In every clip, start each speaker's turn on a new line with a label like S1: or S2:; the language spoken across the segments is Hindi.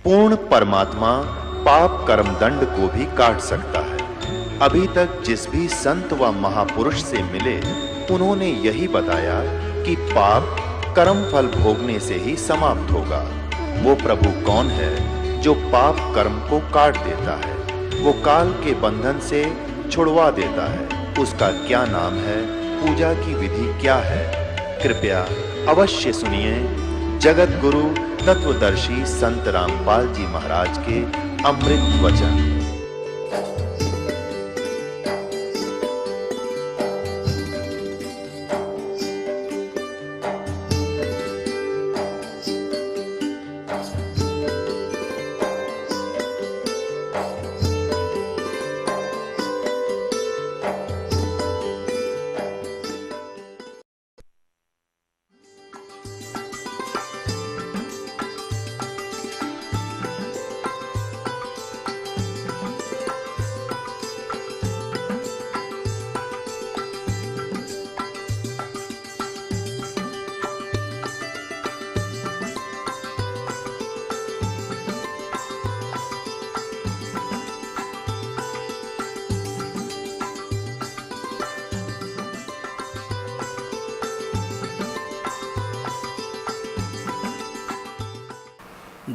S1: पूर्ण परमात्मा पाप कर्म दंड को भी काट सकता है। अभी तक जिस भी संत व महापुरुष से मिले, उन्होंने यही बताया कि पाप कर्म फल भोगने से ही समाप्त होगा। वो प्रभु कौन है जो पाप कर्म को काट देता है, वो काल के बंधन से छुड़वा देता है। उसका क्या नाम है, पूजा की विधि क्या है? कृपया अवश्य सुनिए जगत गुरु तत्वदर्शी संत रामपाल जी महाराज के अमृत वचन।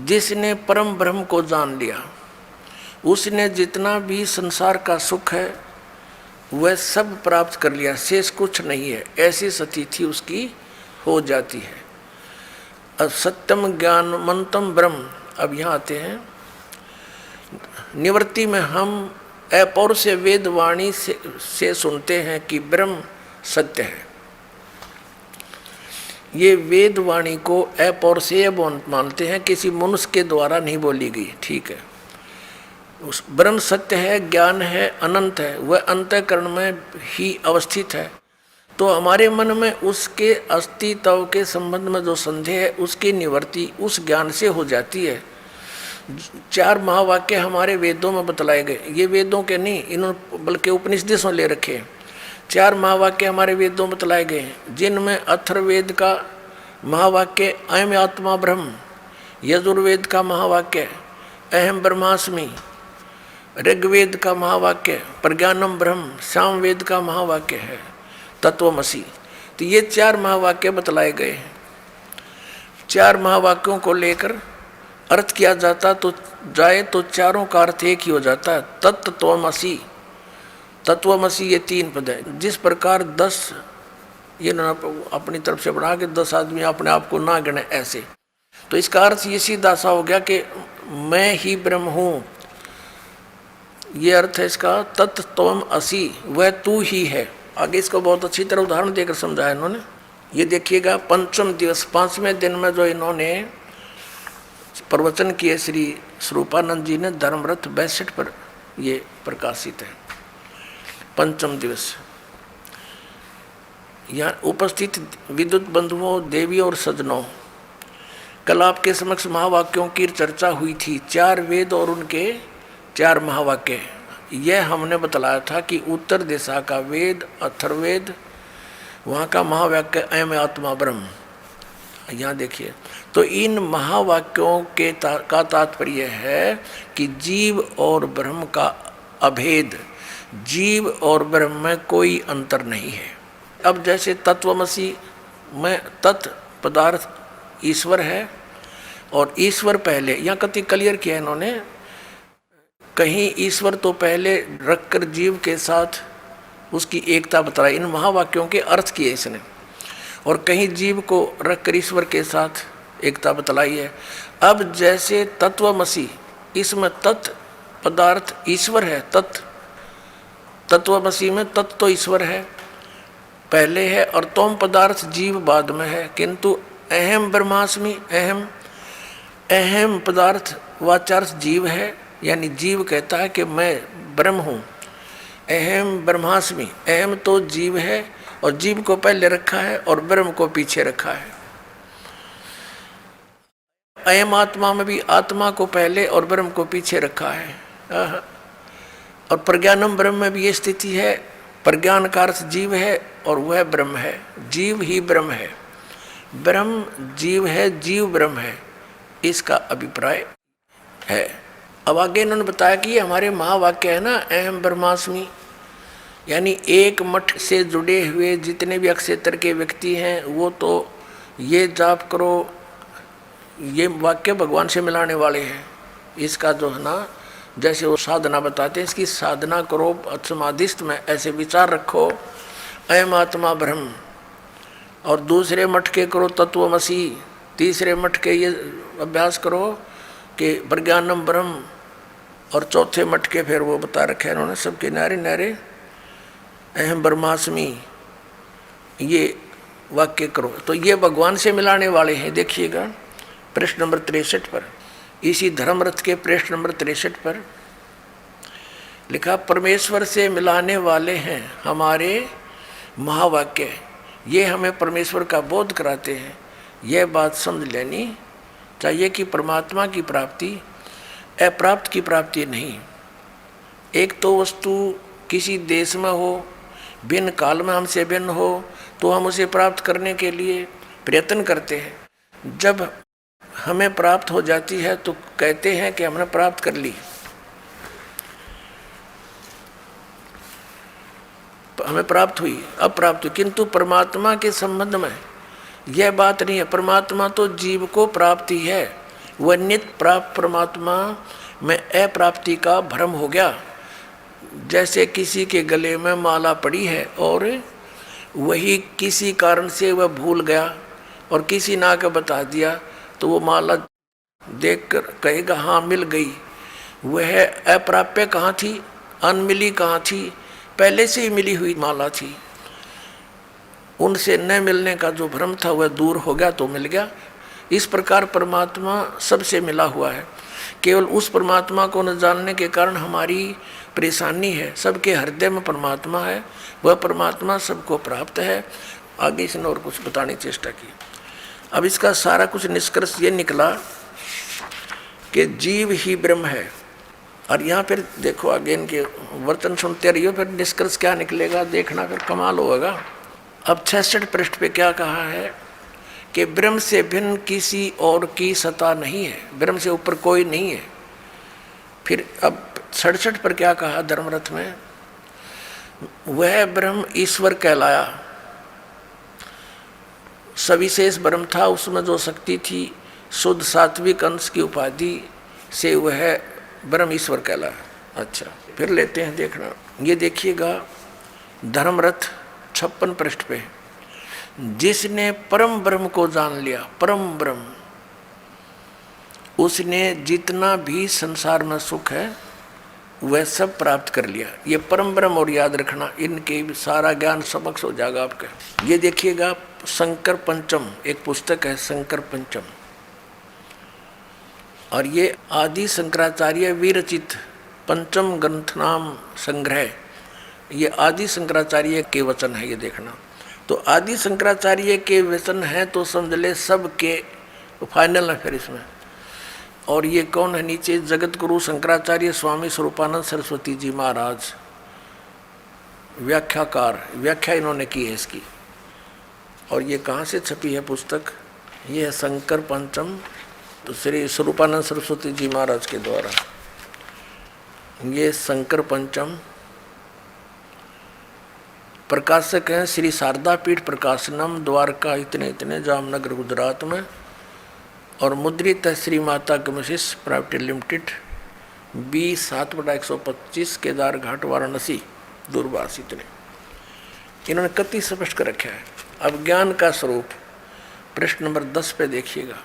S2: जिसने परम ब्रह्म को जान लिया, उसने जितना भी संसार का सुख है वह सब प्राप्त कर लिया, शेष कुछ नहीं है। ऐसी स्थिति उसकी हो जाती है। अब सत्यम ज्ञानमंतम ब्रह्म, अब यहाँ आते हैं निवृत्ति में। हम अपौर से वेद वाणी से सुनते हैं कि ब्रह्म सत्य है। ये वेद वाणी को अपौर से मानते हैं, किसी मनुष्य के द्वारा नहीं बोली गई, ठीक है। उस ब्रह्म सत्य है, ज्ञान है, अनंत है, वह अंतःकरण में ही अवस्थित है। तो हमारे मन में उसके अस्तित्व के संबंध में जो संदेह है उसकी निवृत्ति उस ज्ञान से हो जाती है। 4 महावाक्य हमारे वेदों में बतलाए गए, ये वेदों के नहीं, इन्होंने बल्कि उपनिषदों से ले रखे हैं। 4 महावाक्य हमारे वेदों में बतलाए गए हैं, जिनमें अथर्ववेद का महावाक्य अयम आत्मा ब्रह्म, यजुर्वेद का महावाक्य अहम ब्रह्मास्मि, ऋग्वेद का महावाक्य प्रज्ञानम ब्रह्म, सामवेद का महावाक्य है तत्वमसि। तो ये 4 महावाक्य बतलाए गए हैं। 4 महावाक्यों को लेकर अर्थ किया जाता तो चारों का अर्थ एक ही हो जाता है, तत्त्वमसि। तत्वमसि ये 3 पद है। जिस प्रकार 10 ये ना अपनी तरफ से बढ़ा के 10 आदमी अपने आप को ना गिने ऐसे, तो इसका अर्थ ये सीधा सा हो गया कि मैं ही ब्रह्म हूँ। ये अर्थ है इसका, तत्त्वम असि, वह तू ही है। आगे इसको बहुत अच्छी तरह उदाहरण देकर समझाया इन्होंने। ये देखिएगा, पंचम दिवस 5वें दिन में जो इन्होंने प्रवचन किए श्री स्वरूपानंद जी ने धर्मरथ 62 पर ये प्रकाशित है। पंचम दिवस यहाँ उपस्थित विद्युत बंधुओं, देवियों और सज्जनों, कल आपके समक्ष महावाक्यों की चर्चा हुई थी। 4 वेद और उनके 4 महावाक्य। यह हमने बतलाया था कि उत्तर दिशा का वेद अथर्ववेद, वहाँ का महावाक्य अयम आत्मा ब्रह्म। यहाँ देखिए, तो इन महावाक्यों के का तात्पर्य है कि जीव और ब्रह्म का अभेद, जीव और ब्रह्म में कोई अंतर नहीं है। अब जैसे तत्वमसि में तत् पदार्थ ईश्वर है और ईश्वर पहले, यहाँ कति क्लियर किया इन्होंने, कहीं ईश्वर तो पहले रखकर जीव के साथ उसकी एकता बतलाई, इन महावाक्यों के अर्थ किए इसने, और कहीं जीव को रखकर ईश्वर के साथ एकता बतलाई है। अब जैसे तत्वमसि, इसमें तत् पदार्थ ईश्वर है, तत्वमसि में तत्व तो ईश्वर है पहले है और तोम पदार्थ जीव बाद में है। किंतु अहम ब्रह्मास्मि, अहम पदार्थ वाचार्थ जीव है, यानी जीव कहता है कि मैं ब्रह्म हूँ। अहम ब्रह्मास्मि, अहम तो जीव है और जीव को पहले रखा है और ब्रह्म को पीछे रखा है। अयम आत्मा में भी आत्मा को पहले और ब्रह्म को पीछे रखा है। और प्रज्ञानम ब्रह्म में भी ये स्थिति है, प्रज्ञान का अर्थ जीव है और वह ब्रह्म है, जीव ही ब्रह्म है, ब्रह्म जीव है, जीव ब्रह्म है, इसका अभिप्राय है। अब आगे इन्होंने बताया कि ये हमारे महावाक्य है ना, अहम ब्रह्मास्मि, यानी एक मठ से जुड़े हुए जितने भी अक्षेत्र के व्यक्ति हैं वो तो ये जाप करो, ये वाक्य भगवान से मिलाने वाले हैं। इसका जो है ना, जैसे वो साधना बताते हैं, इसकी साधना करो, समाधिस्थ में ऐसे विचार रखो, अयम आत्मा ब्रह्म, और दूसरे मठ के करो तत्वमसी, तीसरे मठ के ये अभ्यास करो कि प्रज्ञानम ब्रह्म, और चौथे मठ के फिर वो बता रखे हैं उन्होंने सबके नारे नारे अहम ब्रह्मास्मि, ये वाक्य करो। तो ये भगवान से मिलाने वाले हैं। देखिएगा पृष्ठ नंबर 63 पर, इसी धर्मरथ के पृष्ठ नंबर 63 पर लिखा, परमेश्वर से मिलाने वाले हैं हमारे महावाक्य, ये हमें परमेश्वर का बोध कराते हैं। यह बात समझ लेनी चाहिए कि परमात्मा की प्राप्ति अप्राप्त की प्राप्ति नहीं। एक तो वस्तु किसी देश में हो, भिन्न काल में हमसे भिन्न हो, तो हम उसे प्राप्त करने के लिए प्रयत्न करते हैं। जब हमें प्राप्त हो जाती है तो कहते हैं कि हमने प्राप्त कर ली, हमें प्राप्त हुई, अब प्राप्त हुई। किंतु परमात्मा के संबंध में यह बात नहीं है। परमात्मा तो जीव को प्राप्ति है, वह नित्य प्राप्त परमात्मा में अप्राप्ति का भ्रम हो गया। जैसे किसी के गले में माला पड़ी है और वही किसी कारण से वह भूल गया और किसी ने आकर बता दिया, तो वो माला देखकर कहेगा हाँ मिल गई। वह अप्राप्य कहाँ थी, अनमिली कहाँ थी, पहले से ही मिली हुई माला थी। उनसे न मिलने का जो भ्रम था वह दूर हो गया तो मिल गया। इस प्रकार परमात्मा सबसे मिला हुआ है। केवल उस परमात्मा को न जानने के कारण हमारी परेशानी है। सबके हृदय में परमात्मा है, वह परमात्मा सबको प्राप्त है। आगे इसने और कुछ बताने की चेष्टा की। अब इसका सारा कुछ निष्कर्ष ये निकला कि जीव ही ब्रह्म है। और यहाँ फिर देखो आगे इनके वर्तन सुनते रहिए, फिर निष्कर्ष क्या निकलेगा देखना, फिर कमाल होगा। अब 66 पृष्ठ पे क्या कहा है कि ब्रह्म से भिन्न किसी और की सत्ता नहीं है, ब्रह्म से ऊपर कोई नहीं है। फिर अब 67 पर क्या कहा धर्मरथ में, वह ब्रह्म ईश्वर कहलाया। सविशेष ब्रह्म था, उसमें जो शक्ति थी शुद्ध सात्विक अंश की उपाधि से वह ब्रह्म ईश्वर कहलाया। अच्छा फिर लेते हैं देखना, ये देखिएगा धर्मरथ 56 पृष्ठ पे, जिसने परम ब्रह्म को जान लिया, परम ब्रह्म, उसने जितना भी संसार में सुख है वह सब प्राप्त कर लिया। ये परम ब्रह्म और याद रखना, इनके सारा ज्ञान समक्ष हो जाएगा आपका। ये देखिएगा शंकर पंचम, एक पुस्तक है शंकर पंचम, और ये आदि शंकराचार्य विरचित पंचम ग्रंथ नाम संग्रह, ये आदि शंकराचार्य के वचन है। ये देखना, तो आदि शंकराचार्य के वचन है तो समझ ले सब के फाइनल है फिर इसमें। और ये कौन है नीचे, जगत गुरु शंकराचार्य स्वामी स्वरूपानंद सरस्वती जी महाराज, व्याख्याकार, व्याख्या इन्होंने की है इसकी। और ये कहाँ से छपी है पुस्तक, ये है शंकर पंचम, तो श्री स्वरूपानंद सरस्वती जी महाराज के द्वारा। ये शंकर पंचम, प्रकाशक हैं श्री शारदा पीठ प्रकाशनम, द्वारका इतने इतने, जामनगर गुजरात में, और मुद्रित है श्री माता कमिसिस प्राइवेट लिमिटेड, 20/7/125, केदार घाट वाराणसी, दूरभाष। इतने इन्होंने कति स्पष्ट कर रखा है। अब ज्ञान का स्वरूप पृष्ठ नंबर 10 पे देखिएगा,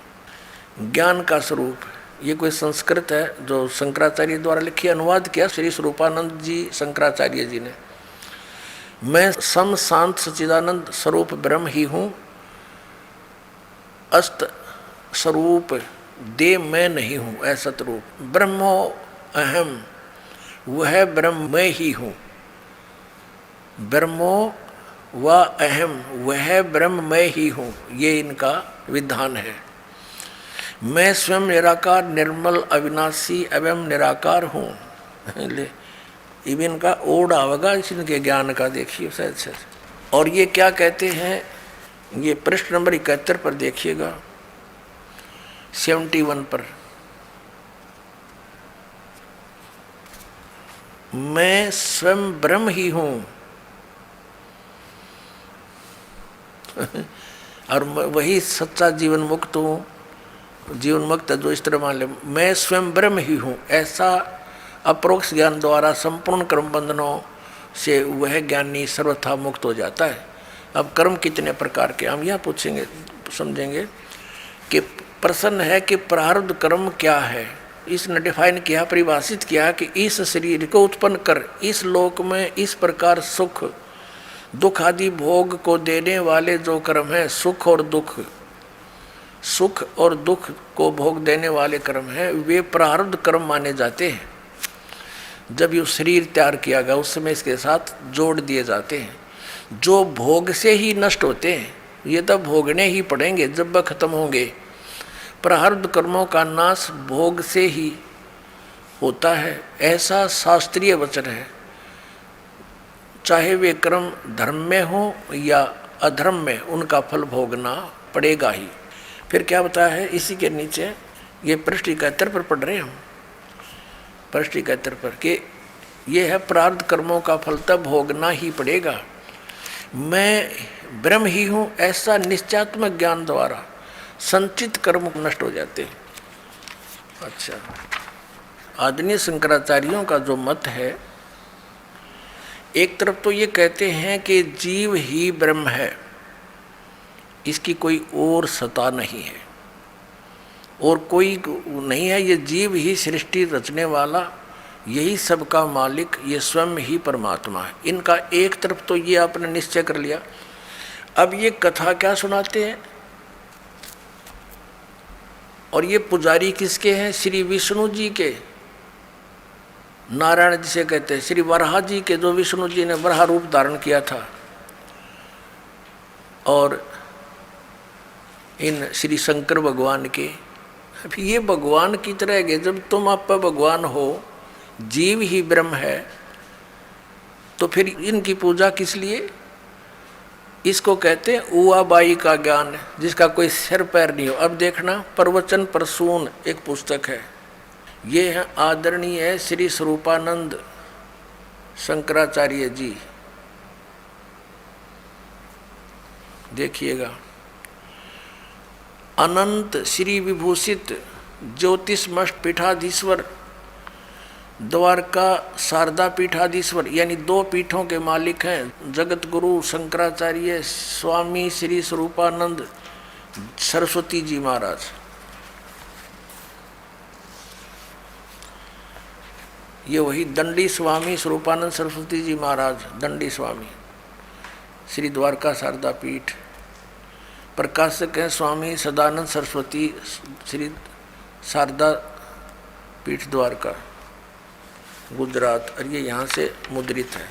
S2: ज्ञान का स्वरूप, ये कोई संस्कृत है जो शंकराचार्य द्वारा लिखी, अनुवाद किया श्री स्वरूपानंद जी शंकराचार्य जी ने। मैं सम शांत सच्चिदानंद स्वरूप ब्रह्म ही हूँ, अस्त स्वरूप दे मैं नहीं हूँ, असत रूप ब्रह्मो अहम, वह ब्रह्म मैं ही हूँ। ब्रह्मो व अहम, वह ब्रह्म मैं ही हूँ, ये इनका विधान है। मैं स्वयं निराकार निर्मल अविनाशी एवं निराकार हूँ। इवन का ओड आवेगा इनके ज्ञान का, देखिए शायद। और ये क्या कहते हैं, ये पृष्ठ नंबर 71 पर देखिएगा, 71 पर, मैं स्वयं ब्रह्म ही हूं। और वही सच्चा जीवन मुक्त हूँ। जीवन मुक्त जो इस तरह मान ले, मैं स्वयं ब्रह्म ही हूँ, ऐसा अप्रोक्ष ज्ञान द्वारा संपूर्ण कर्म बंधनों से वह ज्ञानी सर्वथा मुक्त हो जाता है। अब कर्म कितने प्रकार के, हम यह पूछेंगे, समझेंगे कि प्रश्न है कि प्रारब्ध कर्म क्या है। इसने डिफाइन किया, परिभाषित किया कि इस शरीर को उत्पन्न कर इस लोक में इस प्रकार सुख दुख आदि भोग को देने वाले जो कर्म है, सुख और दुख को भोग देने वाले कर्म है, वे प्रारब्ध कर्म माने जाते हैं। जब ये शरीर तैयार किया गया उस समय इसके साथ जोड़ दिए जाते हैं, जो भोग से ही नष्ट होते हैं। ये तो भोगने ही पड़ेंगे जब वह खत्म होंगे। प्रारब्ध कर्मों का नाश भोग से ही होता है, ऐसा शास्त्रीय वचन है। चाहे वे कर्म धर्म में हो या अधर्म में, उनका फल भोगना पड़ेगा ही। फिर क्या बताया है इसी के नीचे, ये पृष्ठ 71 पर पढ़ रहे हैं हम, पृष्ठ 71 पर, कि ये है प्रारब्ध कर्मों का फल तब भोगना ही पड़ेगा। मैं ब्रह्म ही हूँ, ऐसा निश्चयात्मक ज्ञान द्वारा संचित कर्म नष्ट हो जाते हैं। अच्छा, आदरणीय शंकराचार्यों का जो मत है, एक तरफ तो ये कहते हैं कि जीव ही ब्रह्म है, इसकी कोई और सत्ता नहीं है और कोई नहीं है, ये जीव ही सृष्टि रचने वाला, यही सबका मालिक, ये स्वयं ही परमात्मा है। इनका एक तरफ तो ये आपने निश्चय कर लिया। अब ये कथा क्या सुनाते हैं, और ये पुजारी किसके हैं? श्री विष्णु जी के, नारायण जिसे कहते हैं, श्री वराह जी के, जो विष्णु जी ने वराह रूप धारण किया था। और इन श्री शंकर भगवान के, ये भगवान की तरह के, जब तुम आप भगवान हो, जीव ही ब्रह्म है, तो फिर इनकी पूजा किस लिए? इसको कहते हैं उआबाई का ज्ञान, जिसका कोई सिर पैर नहीं हो। अब देखना, प्रवचन प्रसून एक पुस्तक है, ये है आदरणीय श्री स्वरूपानंद शंकराचार्य जी, देखिएगा। अनंत श्री विभूषित ज्योतिषमष्ट पीठाधीश्वर, द्वारका शारदा पीठाधीश्वर, यानी 2 पीठों के मालिक हैं जगत गुरु शंकराचार्य स्वामी श्री स्वरूपानंद सरस्वती जी महाराज। ये वही दंडी स्वामी स्वरूपानंद सरस्वती जी महाराज, दंडी स्वामी, श्री द्वारका शारदा पीठ। प्रकाशक हैं स्वामी सदानंद सरस्वती, श्री शारदा पीठ द्वारका, गुजरात। और ये यहाँ से मुद्रित है।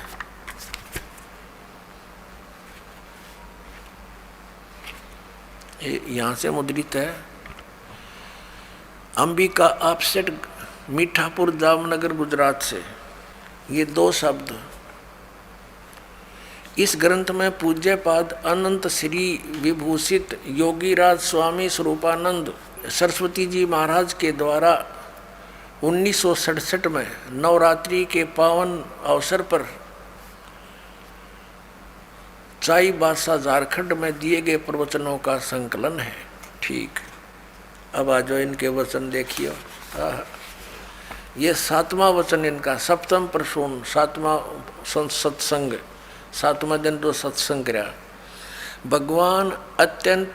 S2: ये यहाँ से मुद्रित है। अंबिका ऑफसेट, मीठापुर, जामनगर, गुजरात से। ये 2 शब्द इस ग्रंथ में पूज्यपाद अनंत श्री विभूषित योगीराज स्वामी स्वरूपानंद सरस्वती जी महाराज के द्वारा 1967 में नवरात्रि के पावन अवसर पर चाईबासा झारखंड में दिए गए प्रवचनों का संकलन है। ठीक, अब आ जाओ, इनके वचन देखिए। ये 7वां वचन इनका, सप्तम प्रसून, 7वां सत्संग, 7वां दिन जो सत्संग करा। भगवान अत्यंत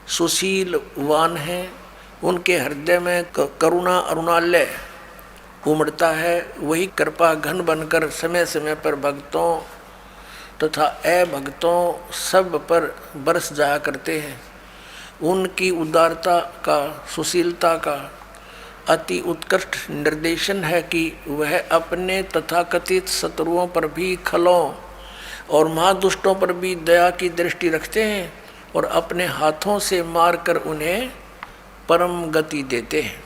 S2: सुशीलवान हैं, उनके हृदय में करुणा अरुणालय उमड़ता है। वही कृपा घन बनकर समय समय पर भक्तों तथा अभक्तों सब पर बरस जाया करते हैं। उनकी उदारता का, सुशीलता का अति उत्कृष्ट निर्देशन है कि वह अपने तथाकथित शत्रुओं पर भी, खलों और महादुष्टों पर भी दया की दृष्टि रखते हैं और अपने हाथों से मारकर उन्हें परम गति देते हैं।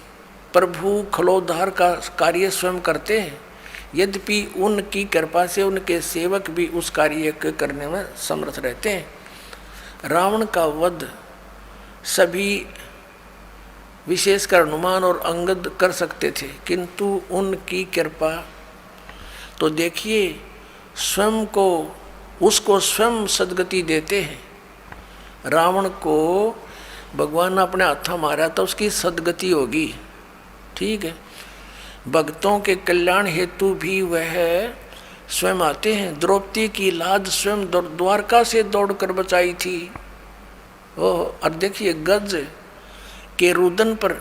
S2: प्रभु खलोद्धार का कार्य स्वयं करते हैं, यद्यपि उनकी कृपा से उनके सेवक भी उस कार्य को करने में समर्थ रहते हैं। रावण का वध सभी विशेषकर हनुमान और अंगद कर सकते थे, किंतु उनकी कृपा तो देखिए स्वयं को, उसको स्वयं सदगति देते हैं। रावण को भगवान ने अपने हाथ मारा तो उसकी सदगति होगी, ठीक है। भक्तों के कल्याण हेतु भी वह स्वयं आते हैं। द्रौपदी की लाज स्वयं द्वारका से दौड़कर बचाई थी। ओह, और देखिए गज के रुदन पर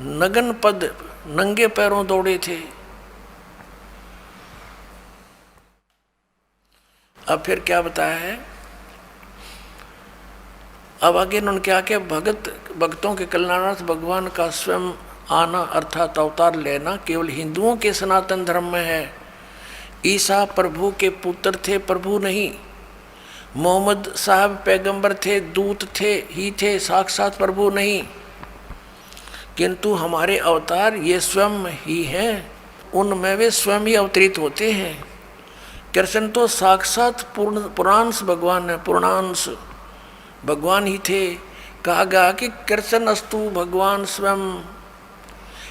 S2: नगन पद नंगे पैरों दौड़े थे। अब फिर क्या बताया है, अब आगे उन्होंने क्या किया, भक्तों के कल्याणार्थ भगवान का स्वयं आना अर्थात अवतार लेना केवल हिंदुओं के सनातन धर्म में है। ईसा प्रभु के पुत्र थे, प्रभु नहीं। मोहम्मद साहब पैगंबर थे, दूत थे ही थे, साक्षात प्रभु नहीं। किंतु हमारे अवतार ये स्वयं ही हैं, उनमें वे स्वयं ही अवतरित होते हैं। कृष्ण तो साक्षात पूर्णांश भगवान है, पूर्णांश भगवान ही थे। कहा गया कि कृष्ण अस्तु भगवान स्वयं।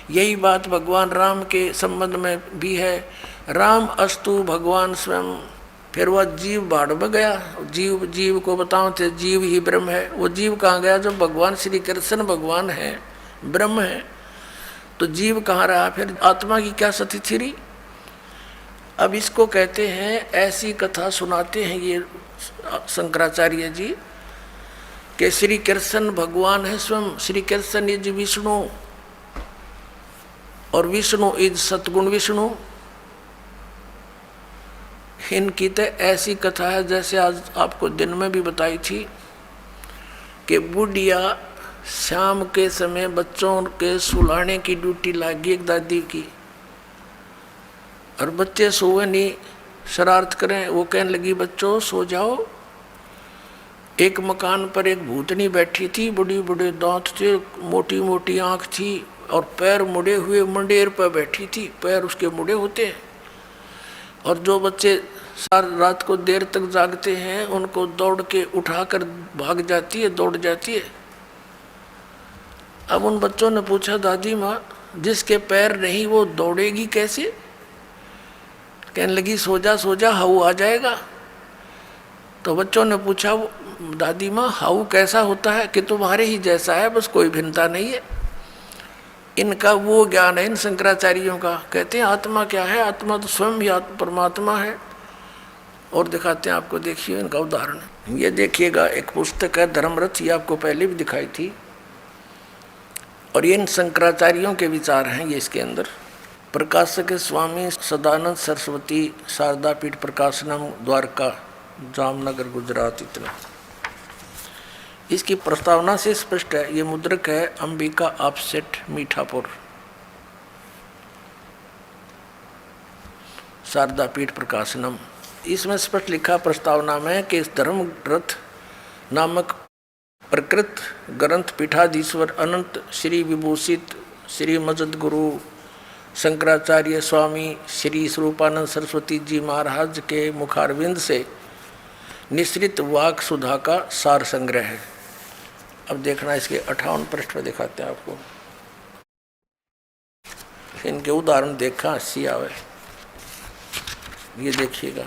S2: यही बात भगवान राम के संबंध में भी है, राम अस्तु भगवान स्वयं। फिर वह जीव बाढ़ में गया, जीव को बताओ थे जीव ही ब्रह्म है। वो जीव कहाँ गया जब भगवान श्री कृष्ण भगवान है, ब्रह्म है, तो जीव कहाँ रहा? फिर आत्मा की क्या स्थिति रही? अब इसको कहते हैं, ऐसी कथा सुनाते हैं ये शंकराचार्य जी कि श्री कृष्ण भगवान है स्वयं। श्री कृष्ण इज विष्णु और विष्णु इज सतगुण विष्णु। इनकी तो ऐसी कथा है जैसे आज आपको दिन में भी बताई थी कि बुढ़िया शाम के समय बच्चों के सुलाने की ड्यूटी लगी एक दादी की, और बच्चे सोए नहीं, शरारत करें। वो कहने लगी बच्चों सो जाओ। एक मकान पर एक भूतनी बैठी थी, बड़ी बड़े दांत थे, मोटी मोटी आँख थी और पैर मुड़े हुए मंडेर पर बैठी थी। पैर उसके मुड़े होते हैं। और जो बच्चे सारी रात को देर तक जागते हैं उनको दौड़ के उठाकर भाग जाती है, दौड़ जाती है। अब उन बच्चों ने पूछा दादी माँ, जिसके पैर नहीं वो दौड़ेगी कैसे? कहने लगी सो जा हाउ आ जाएगा। तो बच्चों ने पूछा दादी माँ हाउ कैसा होता है? कि तुम्हारे ही जैसा है, बस कोई भिन्नता नहीं है। इनका वो ज्ञान है इन शंकराचार्यों का। कहते हैं आत्मा क्या है? आत्मा तो स्वयं ही परमात्मा है। और दिखाते हैं आपको, देखिए इनका उदाहरण। ये देखिएगा, एक पुस्तक है धर्मरथ, ये आपको पहले भी दिखाई थी, और ये इन शंकराचार्यों के विचार हैं ये इसके अंदर। प्रकाशक स्वामी सदानंद सरस्वती, शारदा पीठ प्रकाशनम, द्वारका, जामनगर, गुजरात। इतना इसकी प्रस्तावना से स्पष्ट है। ये मुद्रक है अंबिका ऑफसेट, मीठापुर, शारदा पीठ प्रकाशनम। इसमें स्पष्ट लिखा प्रस्तावना में कि इस धर्मरथ नामक प्रकृत ग्रंथ पीठाधीश्वर अनंत श्री विभूषित श्री मजद गुरु शंकराचार्य स्वामी श्री स्वरूपानंद सरस्वती जी महाराज के मुखारविंद से निश्रित वाक सुधा का सार संग्रह है। अब देखना, इसके 58 पृष्ठ पर दिखाते हैं आपको। इनके उदाहरण देखा हंसी आवे। ये देखिएगा,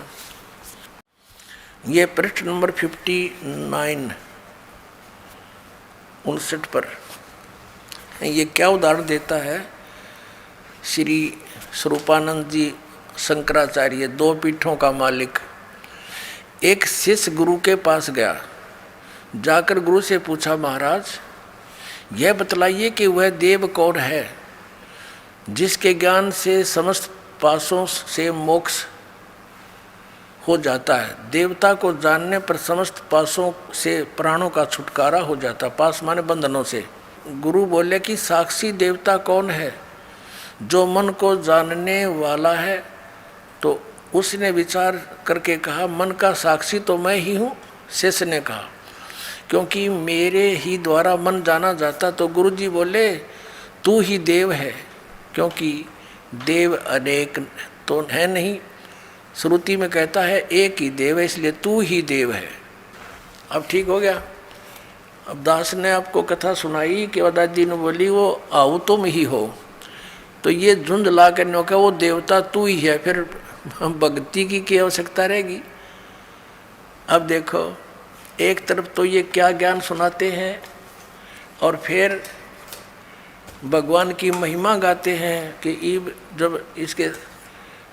S2: ये पृष्ठ नंबर 59 59 पर ये क्या उदाहरण देता है। श्री स्वरूपानंद जी शंकराचार्य, दो पीठों का मालिक, एक शिष्य गुरु के पास गया। जाकर गुरु से पूछा, महाराज यह बतलाइए कि वह देव कौन है जिसके ज्ञान से समस्त पासों से मोक्ष हो जाता है। देवता को जानने पर समस्त पासों से प्राणों का छुटकारा हो जाता। पास माने बंधनों से। गुरु बोले कि साक्षी देवता कौन है? जो मन को जानने वाला है। तो उसने विचार करके कहा, मन का साक्षी तो मैं ही हूँ। शिष्य ने कहा, क्योंकि मेरे ही द्वारा मन जाना जाता। तो गुरु जी बोले, तू ही देव है, क्योंकि देव अनेक तो है नहीं। श्रुति में कहता है एक ही देव है, इसलिए तू ही देव है। अब ठीक हो गया। अब दास ने आपको कथा सुनाई कि दादी ने बोली वो आओ तुम ही हो, तो ये झुंड ला कर नौका वो देवता तू ही है, फिर भक्ति की क्या आवश्यकता रहेगी। अब देखो एक तरफ तो ये क्या ज्ञान सुनाते हैं और फिर भगवान की महिमा गाते हैं कि जब इसके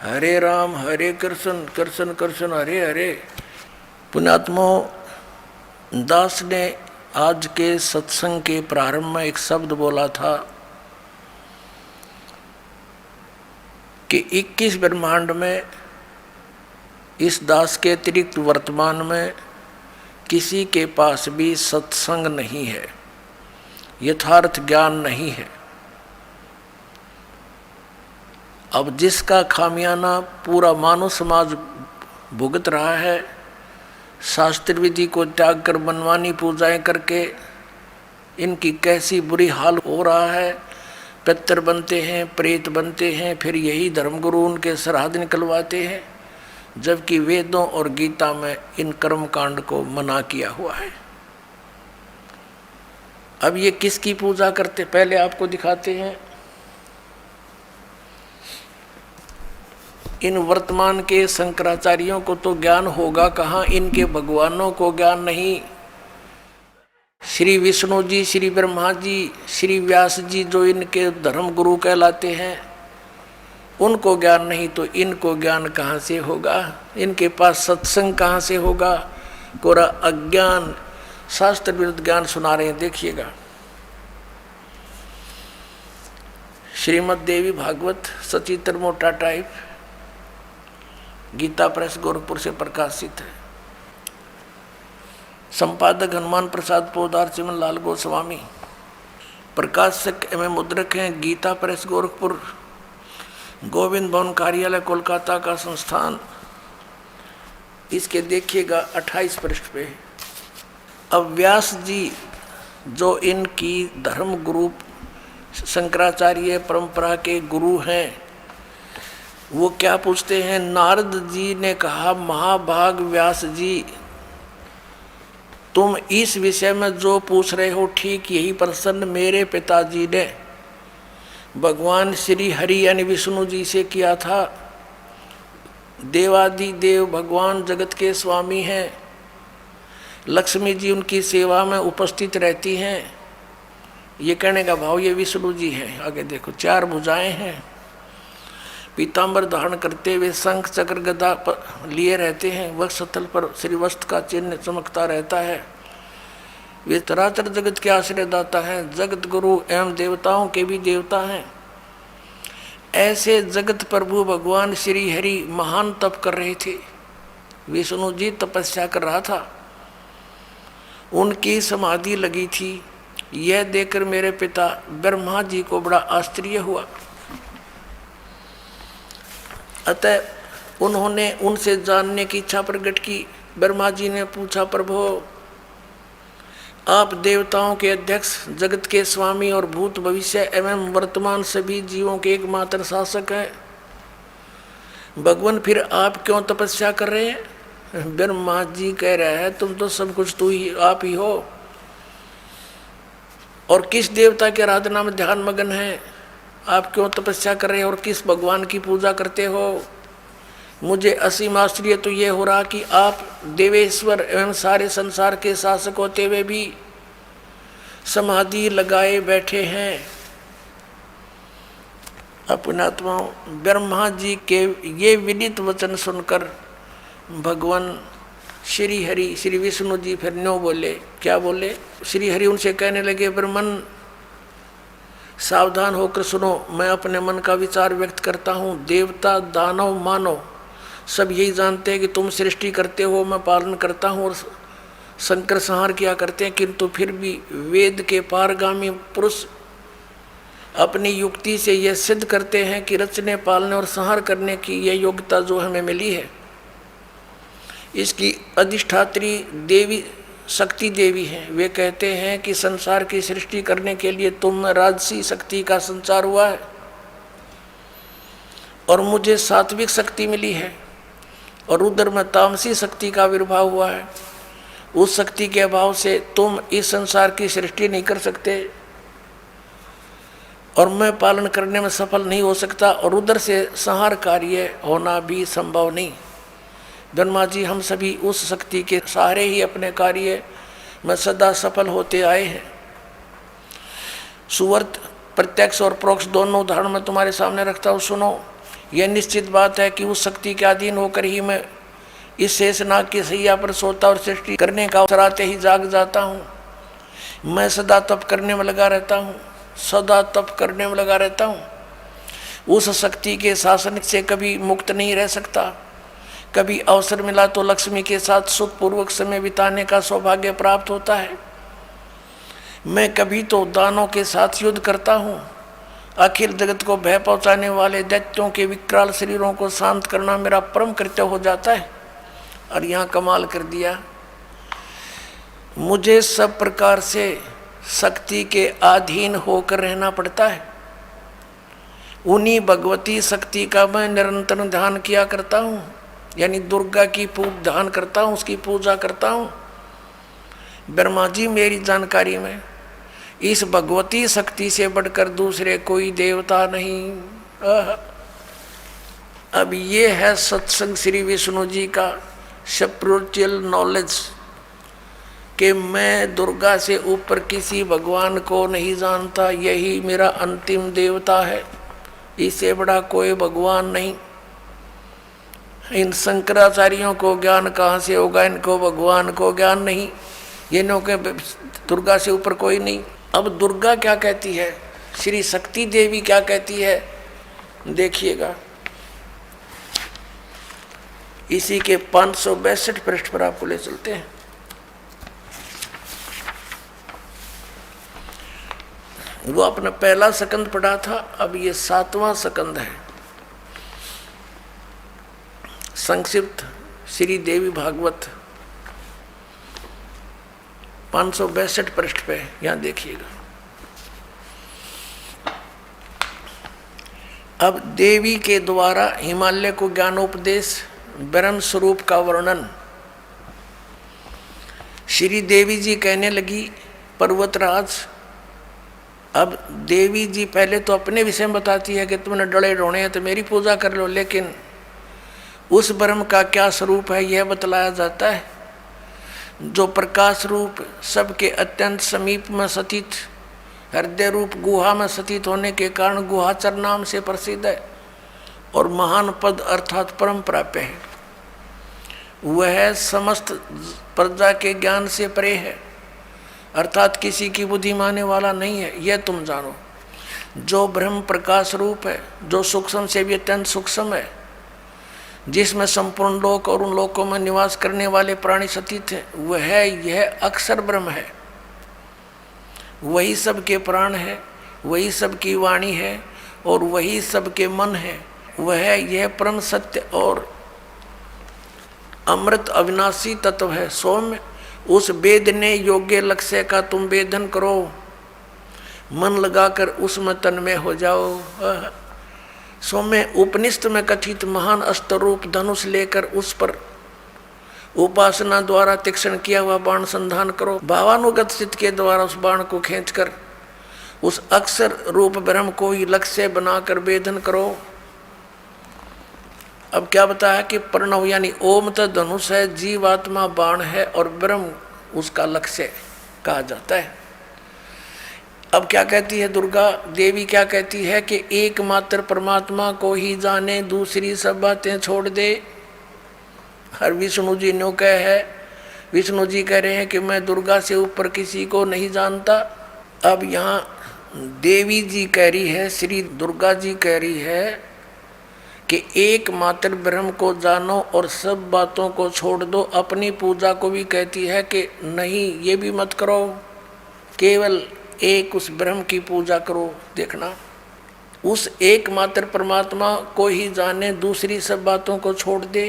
S2: हरे राम हरे कृष्ण कृष्ण कृष्ण हरे हरे। पुण्यात्मो, दास ने आज के सत्संग के प्रारंभ में एक शब्द बोला था कि 21 ब्रह्मांड में इस दास के अतिरिक्त वर्तमान में किसी के पास भी सत्संग नहीं है, यथार्थ ज्ञान नहीं है। अब जिसका खामियाना पूरा मानव समाज भुगत रहा है, शास्त्र विधि को त्याग कर मनमानी पूजाएं करके इनकी कैसी बुरी हाल हो रहा है। पितर बनते हैं, प्रेत बनते हैं, फिर यही धर्मगुरु उनके श्राद्ध निकलवाते हैं, जबकि वेदों और गीता में इन कर्म कांड को मना किया हुआ है। अब ये किसकी पूजा करते, पहले आपको दिखाते हैं। इन वर्तमान के शंकराचार्यों को तो ज्ञान होगा कहाँ, इनके भगवानों को ज्ञान नहीं। श्री विष्णु जी, श्री ब्रह्मा जी, श्री व्यास जी जो इनके धर्म गुरु कहलाते हैं, उनको ज्ञान नहीं तो इनको ज्ञान कहाँ से होगा। इनके पास सत्संग कहाँ से होगा। कोरा अज्ञान, शास्त्र विरुद्ध ज्ञान सुना रहे हैं। देखिएगा श्रीमद देवी भागवत सचित्र मोटा टाइप, गीता प्रेस गोरखपुर से प्रकाशित है। संपादक हनुमान प्रसाद पोदार चिमन लाल गोस्वामी, प्रकाशक एवं मुद्रक हैं गीता प्रेस गोरखपुर, गोविंद भवन कार्यालय कोलकाता का संस्थान। इसके देखिएगा 28 पृष्ठ पे। अब व्यास जी जो इनकी धर्म गुरु शंकराचार्य परंपरा के गुरु हैं, वो क्या पूछते हैं। नारद जी ने कहा, महाभाग व्यास जी, तुम इस विषय में जो पूछ रहे हो ठीक यही प्रश्न मेरे पिताजी ने भगवान श्री हरि यानी विष्णु जी से किया था। देवादि देव भगवान जगत के स्वामी हैं, लक्ष्मी जी उनकी सेवा में उपस्थित रहती हैं। ये कहने का भाव ये विष्णु जी हैं। आगे देखो, 4 भुजाएं हैं, पीताम्बर धारण करते हुए शंख चक्र गदा लिए रहते हैं, वक्षस्थल पर श्रीवस्त्र का चिन्ह चमकता रहता है। वे चराचर जगत के आश्रयदाता हैं, जगत गुरु एवं देवताओं के भी देवता हैं। ऐसे जगत प्रभु भगवान श्री हरि महान तप कर रहे थे। विष्णु जी तपस्या कर रहा था, उनकी समाधि लगी थी। यह देखकर मेरे पिता ब्रह्मा जी को बड़ा आश्चर्य हुआ। अतः उन्होंने उनसे जानने की इच्छा प्रकट की। ब्रह्मा जी ने पूछा, प्रभु आप देवताओं के अध्यक्ष, जगत के स्वामी और भूत भविष्य एवं वर्तमान सभी जीवों के एकमात्र शासक हैं, भगवान फिर आप क्यों तपस्या कर रहे हैं। ब्रह्मा जी कह रहे हैं, तुम तो सब कुछ तू ही आप ही हो, और किस देवता की आराधना में ध्यान मगन है, आप क्यों तपस्या कर रहे हो और किस भगवान की पूजा करते हो। मुझे असीम आश्चर्य तो ये हो रहा कि आप देवेश्वर एवं सारे संसार के शासक होते हुए भी समाधि लगाए बैठे हैं। अपने आत्माओं, ब्रह्मा जी के ये विनीत वचन सुनकर भगवान श्री हरि श्री विष्णु जी फिर न्यों बोले। क्या बोले। श्री हरि उनसे कहने लगे, ब्रह्मन सावधान होकर सुनो, मैं अपने मन का विचार व्यक्त करता हूँ। देवता दानव मानव सब यही जानते हैं कि तुम सृष्टि करते हो, मैं पालन करता हूँ और संकर संहार किया करते हैं, किंतु फिर भी वेद के पारगामी पुरुष अपनी युक्ति से यह सिद्ध करते हैं कि रचने पालने और संहार करने की यह योग्यता जो हमें मिली है, इसकी अधिष्ठात्री देवी शक्ति देवी हैं। वे कहते हैं कि संसार की सृष्टि करने के लिए तुम में राजसी शक्ति का संचार हुआ है और मुझे सात्विक शक्ति मिली है, और उधर में तामसी शक्ति का आविर्भाव हुआ है। उस शक्ति के अभाव से तुम इस संसार की सृष्टि नहीं कर सकते और मैं पालन करने में सफल नहीं हो सकता, और उधर से संहार कार्य होना भी संभव नहीं। ब्रह्मा जी हम सभी उस शक्ति के सहारे ही अपने कार्य में सदा सफल होते आए हैं। सुवर्त प्रत्यक्ष और परोक्ष दोनों उदाहरण मैं तुम्हारे सामने रखता हूँ, सुनो। यह निश्चित बात है कि उस शक्ति के अधीन होकर ही मैं इस शेषनाग की सैया पर सोता और सृष्टि करने का अवसर आते ही जाग जाता हूँ। मैं सदा तप करने में लगा रहता हूँ, सदा तप करने में लगा रहता हूँ। उस शक्ति के शासन से कभी मुक्त नहीं रह सकता। कभी अवसर मिला तो लक्ष्मी के साथ सुखपूर्वक समय बिताने का सौभाग्य प्राप्त होता है। मैं कभी तो दानों के साथ युद्ध करता हूँ। अखिल जगत को भय पहुँचाने वाले दैत्यों के विकराल शरीरों को शांत करना मेरा परम कृत्य हो जाता है। और यहाँ कमाल कर दिया, मुझे सब प्रकार से शक्ति के अधीन होकर रहना पड़ता है। उन्हीं भगवती शक्ति का मैं निरंतर ध्यान किया करता हूँ, यानी दुर्गा की ध्यान करता हूँ, उसकी पूजा करता हूँ। ब्रह्मा जी मेरी जानकारी में इस भगवती शक्ति से बढ़कर दूसरे कोई देवता नहीं। अब ये है सत्संग श्री विष्णु जी का स्पिरिचुअल नॉलेज कि मैं दुर्गा से ऊपर किसी भगवान को नहीं जानता, यही मेरा अंतिम देवता है, इससे बड़ा कोई भगवान नहीं। इन शंकराचार्यों को ज्ञान कहाँ से होगा, इनको भगवान को ज्ञान नहीं, ये नो के दुर्गा से ऊपर कोई नहीं। अब दुर्गा क्या कहती है, श्री शक्ति देवी क्या कहती है, देखिएगा। इसी के 562 पृष्ठ पर आपको ले चलते हैं। वो अपना पहला सकंद पढ़ा था, अब ये 7वां सकंद है। संक्षिप्त श्री देवी भागवत 562 पृष्ठ पे, यहां देखिएगा। अब देवी के द्वारा हिमालय को ज्ञानोपदेश, ब्रह्म स्वरूप का वर्णन। श्री देवी जी कहने लगी, पर्वतराज, अब देवी जी पहले तो अपने विषय में बताती है कि तुमने डड़े रोने हैं तो मेरी पूजा कर लो, लेकिन उस ब्रह्म का क्या स्वरूप है यह बतलाया जाता है, जो प्रकाश रूप सबके अत्यंत समीप में स्थित, हृदय रूप गुहा में स्थित होने के कारण गुहाचर नाम से प्रसिद्ध है और महान पद अर्थात परम प्राप्य है। वह समस्त प्रजा के ज्ञान से परे है, अर्थात किसी की बुद्धि मानने वाला नहीं है, यह तुम जानो। जो ब्रह्म प्रकाश रूप है, जो सूक्ष्म से भी अत्यंत सूक्ष्म है, जिसमें संपूर्ण लोक और उन लोकों में निवास करने वाले प्राणी स्थित हैं, वह यह अक्षर ब्रह्म है। वही सबके प्राण है, वही सबकी वाणी है और वही सबके मन है। वह यह परम सत्य और अमृत अविनाशी तत्व है। सौम्य, उस वेदने योग्य लक्ष्य का तुम वेदन करो, मन लगाकर उसमें तन्मय हो जाओ। सौम्य, उपनिषद में कथित महान अस्त्र रूप धनुष लेकर उस पर उपासना द्वारा तीक्ष्ण किया हुआ बाण संधान करो। भावानुगत चित्त के द्वारा उस बाण को खींचकर उस अक्षर रूप ब्रह्म को ही लक्ष्य बनाकर वेदन करो। अब क्या बताया कि प्रणव यानी ओम तो धनुष है, जीवात्मा बाण है और ब्रह्म उसका लक्ष्य कहा जाता है। अब क्या कहती है दुर्गा देवी, क्या कहती है कि एकमात्र परमात्मा को ही जाने, दूसरी सब बातें छोड़ दे। हर विष्णु जी ने कह है, विष्णु जी कह रहे हैं कि मैं दुर्गा से ऊपर किसी को नहीं जानता। अब यहाँ देवी जी कह रही है, श्री दुर्गा जी कह रही है कि एकमात्र ब्रह्म को जानो और सब बातों को छोड़ दो। अपनी पूजा को भी कहती है कि नहीं, ये भी मत करो, केवल एक उस ब्रह्म की पूजा करो। देखना, उस एकमात्र परमात्मा को ही जाने, दूसरी सब बातों को छोड़ दे।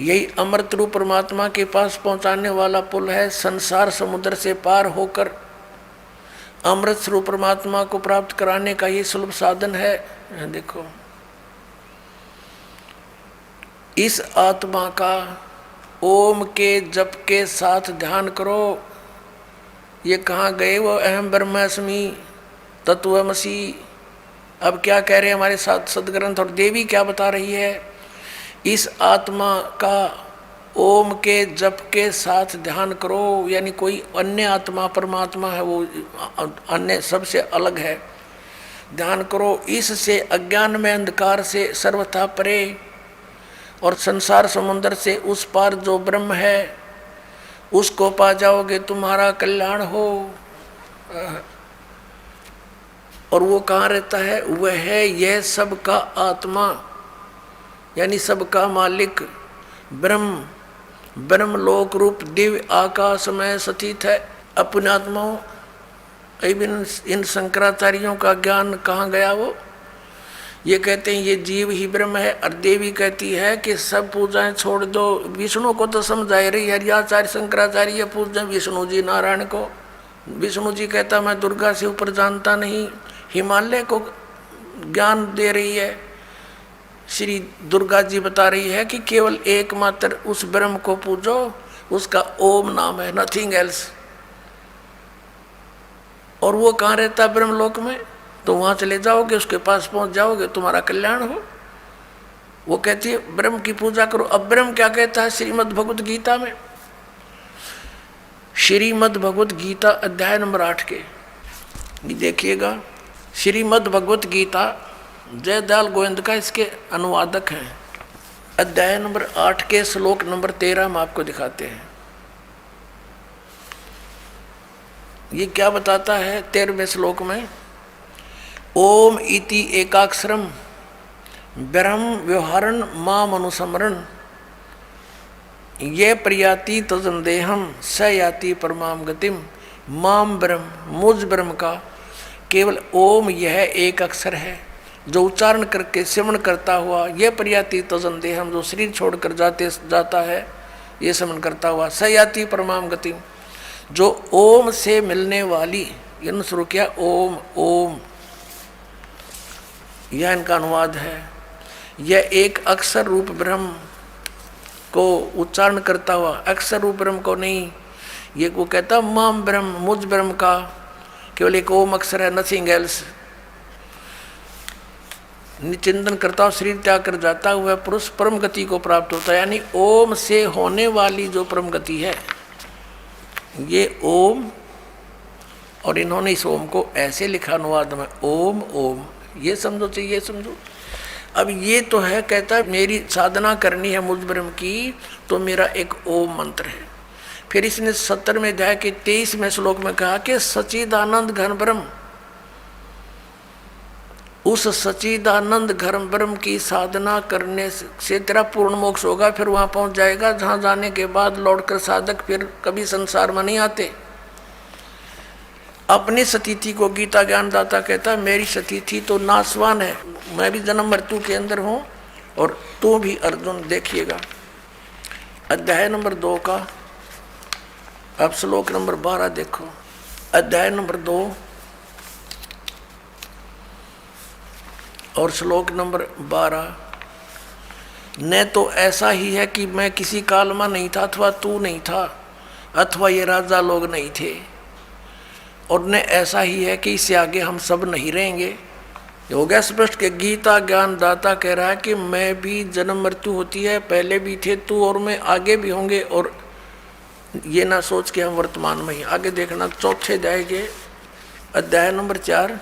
S2: यही अमृत रूप परमात्मा के पास पहुंचाने वाला पुल है। संसार समुद्र से पार होकर अमृत स्वरूप परमात्मा को प्राप्त कराने का ये सुलभ साधन है। देखो, इस आत्मा का ओम के जप के साथ ध्यान करो। ये कहाँ गए वो अहम ब्रह्मास्मि तत्वमसि। अब क्या कह रहे हैं हमारे साथ सदग्रंथ और देवी क्या बता रही है? इस आत्मा का ओम के जप के साथ ध्यान करो, यानी कोई अन्य आत्मा परमात्मा है, वो अन्य सबसे अलग है, ध्यान करो। इससे अज्ञान में अंधकार से सर्वथा परे और संसार समुद्र से उस पार जो ब्रह्म है उसको पा जाओगे, तुम्हारा कल्याण हो। और वो कहाँ रहता है? वह है यह सबका आत्मा, यानी सबका मालिक ब्रह्म, ब्रह्मलोक रूप दिव्य आकाश में स्थित है। अपने आत्माओं इन शंकराचार्यों का ज्ञान कहाँ गया? वो ये कहते हैं ये जीव ही ब्रह्म है, और देवी कहती है कि सब पूजाएं छोड़ दो। विष्णु को तो समझा रही हरियाचार्य शंकराचार्य पूजें विष्णु जी नारायण को। विष्णु जी कहता मैं दुर्गा से ऊपर जानता नहीं। हिमालय को ज्ञान दे रही है श्री दुर्गा जी, बता रही है कि केवल एकमात्र उस ब्रह्म को पूजो, उसका ओम नाम है, नथिंग एल्स। और वो कहाँ रहता है? ब्रह्मलोक में। तो वहां चले जाओगे, उसके पास पहुंच जाओगे, तुम्हारा कल्याण हो। वो कहती है ब्रह्म की पूजा करो। अब ब्रह्म क्या कहता है श्रीमद् भगवत गीता में? श्रीमद् भगवत गीता अध्याय नंबर 8 के देखिएगा। श्रीमद् भगवत गीता जयदयाल गोविंद का इसके अनुवादक हैं। अध्याय नंबर 8 के श्लोक नंबर 13 हम आपको दिखाते हैं। ये क्या बताता है 13वें श्लोक में? ओम इति एकाक्षरम ब्रह्म व्यवहारन माम अनुसमरण ये प्रयाति तजंदेहम स याति परमाम गतिम। माम ब्रह्म, मुझ ब्रह्म का केवल ओम यह एक अक्षर है जो उच्चारण करके श्रवण करता हुआ, यह प्रयाति तजंदेहम जो शरीर छोड़कर जाता है, ये श्रवण करता हुआ, स याति परमाम गतिम जो ओम से मिलने वाली, यानी शुरू किया ओम ओम, यह इनका अनुवाद है। यह एक अक्षर रूप ब्रह्म को उच्चारण करता हुआ, अक्षर रूप ब्रह्म को नहीं। ये को कहता माम ब्रह्म, मुझ ब्रह्म का केवल एक ओम अक्षर है, नथिंग एल्स। निचिंतन करता हुआ शरीर त्याग कर जाता हुआ पुरुष परम गति को प्राप्त होता है। यानी ओम से होने वाली जो परम गति है ये ओम, और इन्होंने इस ओम को ऐसे लिखा अनुवाद में ओम ओम, ये समझो चाहिए, ये समझो। अब ये तो है, कहता है मेरी साधना करनी है मुझ ब्रह्म की, तो मेरा एक ओम मंत्र है। फिर इसने 70वें अध्याय के 23वें श्लोक में कहा कि सच्चिदानंद घन ब्रह्म, उस सच्चिदानंद घन ब्रह्म की साधना करने से तेरा पूर्ण मोक्ष होगा। फिर वहां पहुंच जाएगा जहां जाने के बाद लौटकर साधक फिर कभी संसार में नहीं आते। अपनी स्थिति को गीता ज्ञानदाता कहता है मेरी स्थिति तो नाशवान है, मैं भी जन्म मृत्यु के अंदर हूं और तू भी अर्जुन। देखिएगा अध्याय नंबर 2 का, अब श्लोक नंबर 12 देखो। अध्याय नंबर 2 और श्लोक नंबर 12। न तो ऐसा ही है कि मैं किसी काल में नहीं था, अथवा तू नहीं था, अथवा ये राजा लोग नहीं थे, और न ऐसा ही है कि इससे आगे हम सब नहीं रहेंगे। हो गया स्पष्ट कि गीता ज्ञानदाता कह रहा है कि मैं भी जन्म मृत्यु होती है, पहले भी थे तू और मैं, आगे भी होंगे। और ये ना सोच के हम वर्तमान में ही, आगे देखना 4थे अध्याय के अध्याय नंबर 4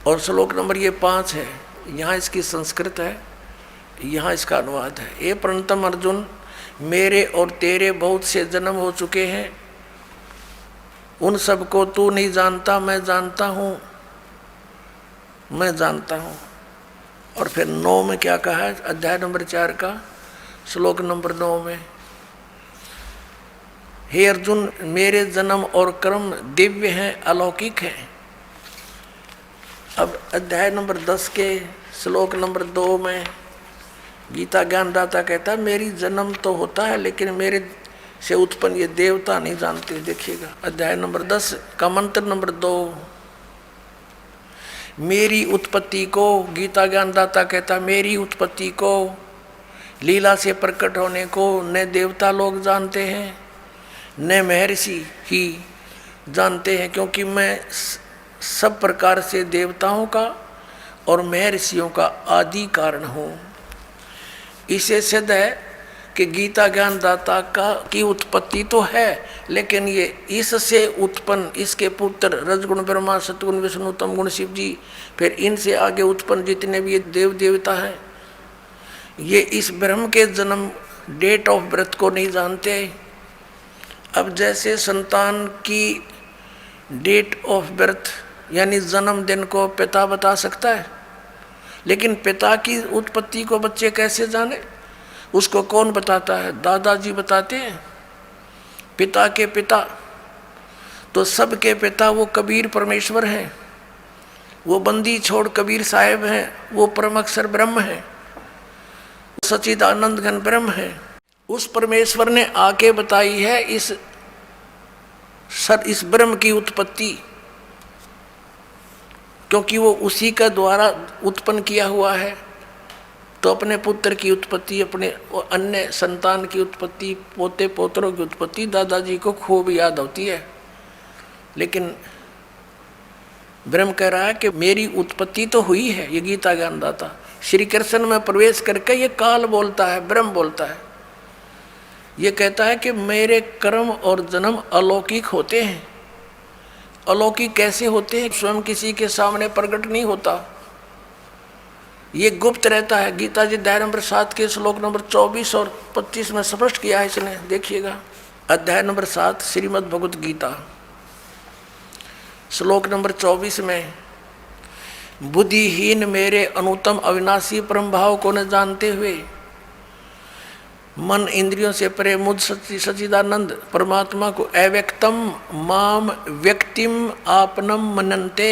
S2: और श्लोक नंबर ये 5 है। यहाँ इसकी संस्कृत है, यहाँ इसका अनुवाद है। ये प्रणतम अर्जुन, मेरे और तेरे बहुत से जन्म हो चुके हैं, उन सबको तू नहीं जानता, मैं जानता हूँ, मैं जानता हूँ। और फिर 9 में क्या कहा है? अध्याय नंबर 4 का श्लोक नंबर 9 में, हे अर्जुन मेरे जन्म और कर्म दिव्य हैं, अलौकिक हैं। अब अध्याय नंबर 10 के श्लोक नंबर 2 में गीता ज्ञानदाता कहता है मेरी जन्म तो होता है लेकिन मेरे से उत्पन्न ये देवता नहीं जानते। देखिएगा अध्याय नंबर 10 का मंत्र नंबर 2, मेरी उत्पत्ति को, गीता ज्ञानदाता कहता मेरी उत्पत्ति को, लीला से प्रकट होने को न देवता लोग जानते हैं न महर्षि ही जानते हैं, क्योंकि मैं सब प्रकार से देवताओं का और महर्षियों का आदि कारण हूँ। इसे सिद्ध है कि गीता ज्ञानदाता की उत्पत्ति तो है, लेकिन ये इससे उत्पन्न, इसके पुत्र रजगुण ब्रह्मा, सतगुण विष्णु, तम गुण शिव जी, फिर इनसे आगे उत्पन्न जितने भी देव देवता हैं, ये इस ब्रह्म के जन्म डेट ऑफ बर्थ को नहीं जानते। अब जैसे संतान की डेट ऑफ बर्थ यानी जन्मदिन को पिता बता सकता है, लेकिन पिता की उत्पत्ति को बच्चे कैसे जाने? उसको कौन बताता है? दादाजी बताते हैं। पिता के पिता तो सबके पिता वो कबीर परमेश्वर हैं, वो बंदी छोड़ कबीर साहेब हैं, वो परम अक्षर ब्रह्म है, सच्चिदानंद घन ब्रह्म है। उस परमेश्वर ने आके बताई है इस ब्रह्म की उत्पत्ति, क्योंकि वो उसी का द्वारा उत्पन्न किया हुआ है। तो अपने पुत्र की उत्पत्ति, अपने अन्य संतान की उत्पत्ति, पोते पोतरों की उत्पत्ति दादाजी को खूब याद होती है। लेकिन ब्रह्म कह रहा है कि मेरी उत्पत्ति तो हुई है। ये गीता ज्ञानदाता श्री कृष्ण में प्रवेश करके ये काल बोलता है, ब्रह्म बोलता है। ये कहता है कि मेरे कर्म और जन्म अलौकिक होते हैं। अलौकिक कैसे होते हैं? स्वयं किसी के सामने प्रकट नहीं होता, ये गुप्त रहता है। गीता जी अध्याय नंबर 7 के श्लोक नंबर 24 और 25 में स्पष्ट किया है इसने, देखिएगा। अध्याय नंबर 7 श्रीमद् भगवत गीता श्लोक नंबर 24 में, बुद्धिहीन मेरे अनुत्तम अविनाशी परम भाव को न जानते हुए मन इंद्रियों से परे मुझ सच्चिदानंद परमात्मा को अव्यक्तम माम व्यक्तिम आपनम मनन्ते।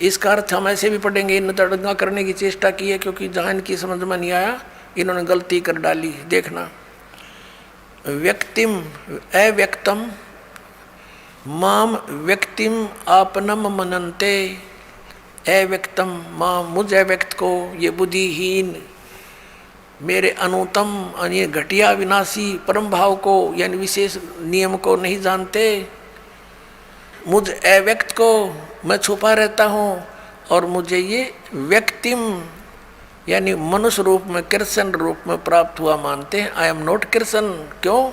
S2: इसका अर्थ हम ऐसे भी पढ़ेंगे। इन तड़ंगा करने की चेष्टा की है, क्योंकि जहाँ इनकी समझ में नहीं आया इन्होंने गलती कर डाली। देखना, व्यक्तिम अव्यक्तम माम व्यक्तिम आपनम मनन्ते। अव्यक्तम माम, मुझ अव्यक्त को, ये बुद्धिहीन मेरे अनुतम यानी घटिया विनाशी परम भाव को यानी विशेष नियम को नहीं जानते। मुझ अव्यक्त को मैं छुपा रहता हूँ, और मुझे ये व्यक्तिम यानी मनुष्य रूप में, कृष्ण रूप में प्राप्त हुआ मानते हैं। I am not Krishna. क्यों?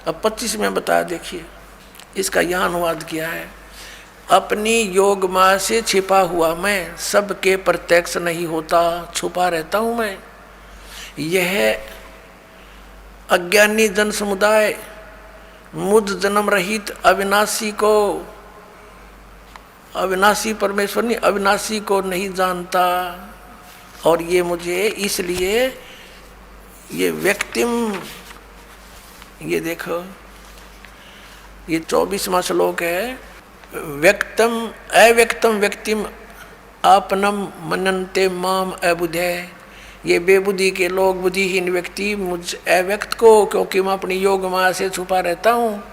S2: अब 25 में बताया, देखिए इसका यहाँ अनुवाद किया है। अपनी योग माया से छिपा हुआ मैं सबके प्रत्यक्ष नहीं होता, छुपा रहता हूँ मैं। यह अज्ञानी जन समुदाय मुझ जन्म रहित अविनाशी को, अविनाशी परमेश्वर नहीं, अविनाशी को नहीं जानता। और ये मुझे इसलिए ये व्यक्तिम, ये देखो ये 24वां श्लोक है, व्यक्तम अव्यक्तम व्यक्तिम आपनम मनन्ते माम अबुधे। ये बेबुद्धि के लोग, बुद्धिहीन व्यक्ति मुझ अव्यक्त को, क्योंकि मैं अपनी योग माया से छुपा रहता हूँ,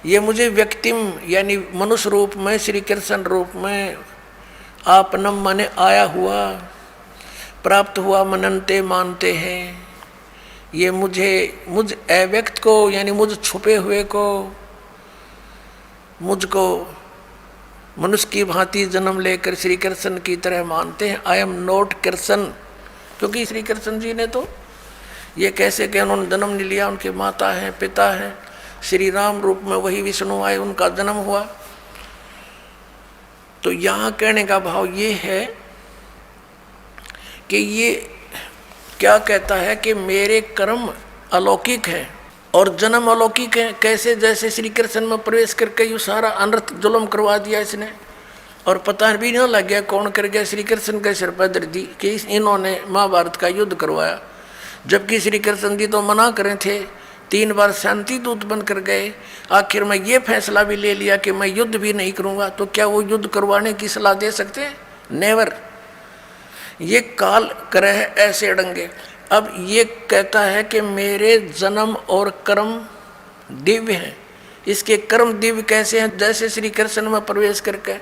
S2: ये मुझे व्यक्तिम यानी मनुष्य रूप में, श्री कृष्ण रूप में, आपनम माने आया हुआ, प्राप्त हुआ, मनन्ते मानते हैं। ये मुझ अव्यक्त को यानी मुझ छुपे हुए को, मुझको मनुष्य की भांति जन्म लेकर श्री कृष्ण की तरह मानते हैं। आई एम नॉट कृष्ण, क्योंकि श्री कृष्ण जी ने तो ये कैसे कि उन्होंने जन्म नहीं लिया, उनके माता हैं, पिता हैं, श्री राम रूप में वही विष्णु आए, उनका जन्म हुआ। तो यहाँ कहने का भाव ये है कि ये क्या कहता है कि मेरे कर्म अलौकिक हैं और जन्म अलौकिक है। कैसे? जैसे श्री कृष्ण में प्रवेश करके यू सारा अनर्थ जुल्म करवा दिया इसने, और पता भी नहीं लग गया कौन कर गया। श्री कृष्ण के सिर पर दर्दी कि इन्होंने महाभारत का युद्ध करवाया, जबकि श्री कृष्ण जी तो मना करे थे, 3 बार शांति दूत बन कर गए। आखिर में ये फैसला भी ले लिया कि मैं युद्ध भी नहीं करूँगा। तो क्या वो युद्ध करवाने की सलाह दे सकते हैं? नेवर। ये काल ग्रह ऐसे अड़ंगे। अब ये कहता है कि मेरे जन्म और कर्म दिव्य हैं। इसके कर्म दिव्य कैसे हैं? जैसे श्री कृष्ण में प्रवेश करके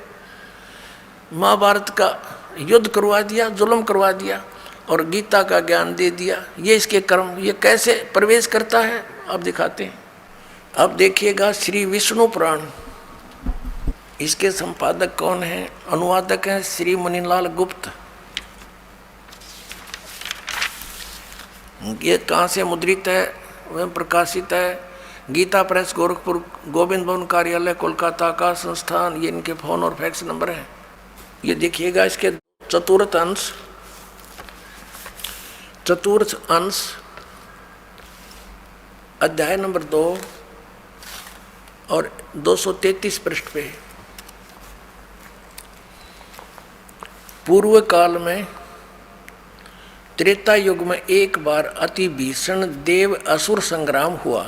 S2: महाभारत का युद्ध करवा दिया, जुल्म करवा दिया और गीता का ज्ञान दे दिया। ये इसके कर्म, ये कैसे प्रवेश करता है अब दिखाते हैं। अब देखिएगा श्री विष्णु पुराण, इसके संपादक कौन है, अनुवादक हैं श्री मुनिलाल गुप्त। ये कहाँ से मुद्रित है, वह प्रकाशित है गीता प्रेस, गोरखपुर, गोविंद भवन कार्यालय, कोलकाता का संस्थान। ये इनके फोन और फैक्स नंबर है। ये देखिएगा इसके चतुर्थ अंश अध्याय नंबर 2 और 233 पृष्ठ पे। पूर्व काल में त्रेता युग में एक बार अति भीषण देव असुर संग्राम हुआ।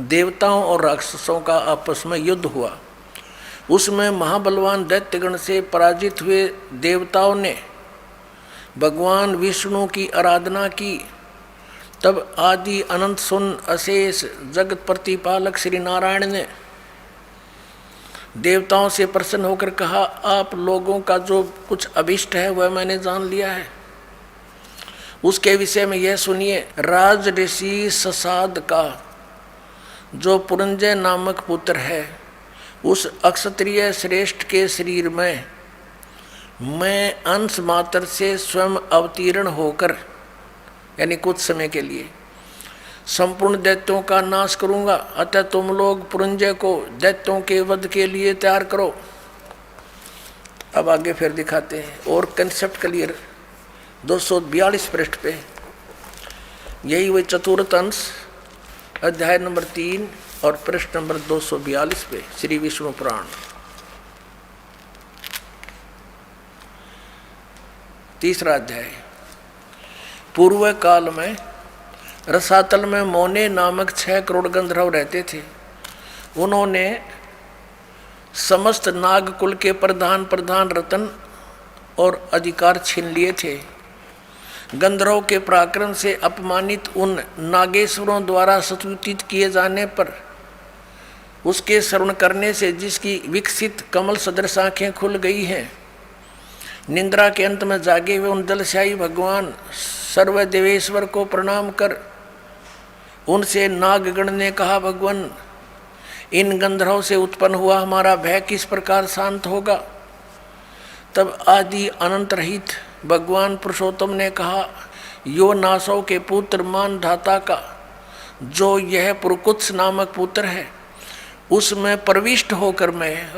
S2: देवताओं और राक्षसों का आपस में युद्ध हुआ। उसमें महाबलवान दैत्यगण से पराजित हुए देवताओं ने भगवान विष्णु की आराधना की। तब आदि अनंत सुन अशेष जगत प्रतिपालक श्री नारायण ने देवताओं से प्रसन्न होकर कहा, आप लोगों का जो कुछ अभिष्ट है वह मैंने जान लिया है। उसके विषय में यह सुनिए, राज ऋषि ससाद का जो पुरंजय नामक पुत्र है, उस अक्षत्रिय श्रेष्ठ के शरीर में मैं अंश मात्र से स्वयं अवतीर्ण होकर, यानी कुछ समय के लिए, संपूर्ण दैत्यों का नाश करूंगा। अतः तुम लोग पुरंजय को दैत्यों के वध के लिए तैयार करो। अब आगे फिर दिखाते हैं और कंसेप्ट क्लियर। 242 पृष्ठ पे यही वही चतुर्थ अंश अध्याय नंबर 3 और पृष्ठ नंबर 242 पे श्री विष्णु पुराण। तीसरा अध्याय। पूर्व काल में रसातल में मोने नामक 6 करोड़ गंधर्व रहते थे। उन्होंने समस्त नागकुल के प्रधान रतन और अधिकार छीन लिए थे। गंधर्व के पराक्रम से अपमानित उन नागेश्वरों द्वारा स्तुतित किए जाने पर उसके श्रवण करने से जिसकी विकसित कमल सदृश आँखें खुल गई हैं, निंद्रा के अंत में जागे हुए उन दलशाही भगवान सर्वदेवेश्वर को प्रणाम कर उनसे नागगण ने कहा, भगवान इन गंधर्व से उत्पन्न हुआ हमारा भय किस प्रकार शांत होगा। तब आदि अनंत रहित भगवान पुरुषोत्तम ने कहा, यो नासों के पुत्र मान धाता का जो यह पुरकुत्स नामक पुत्र है, उसमें प्रविष्ट होकर मैं,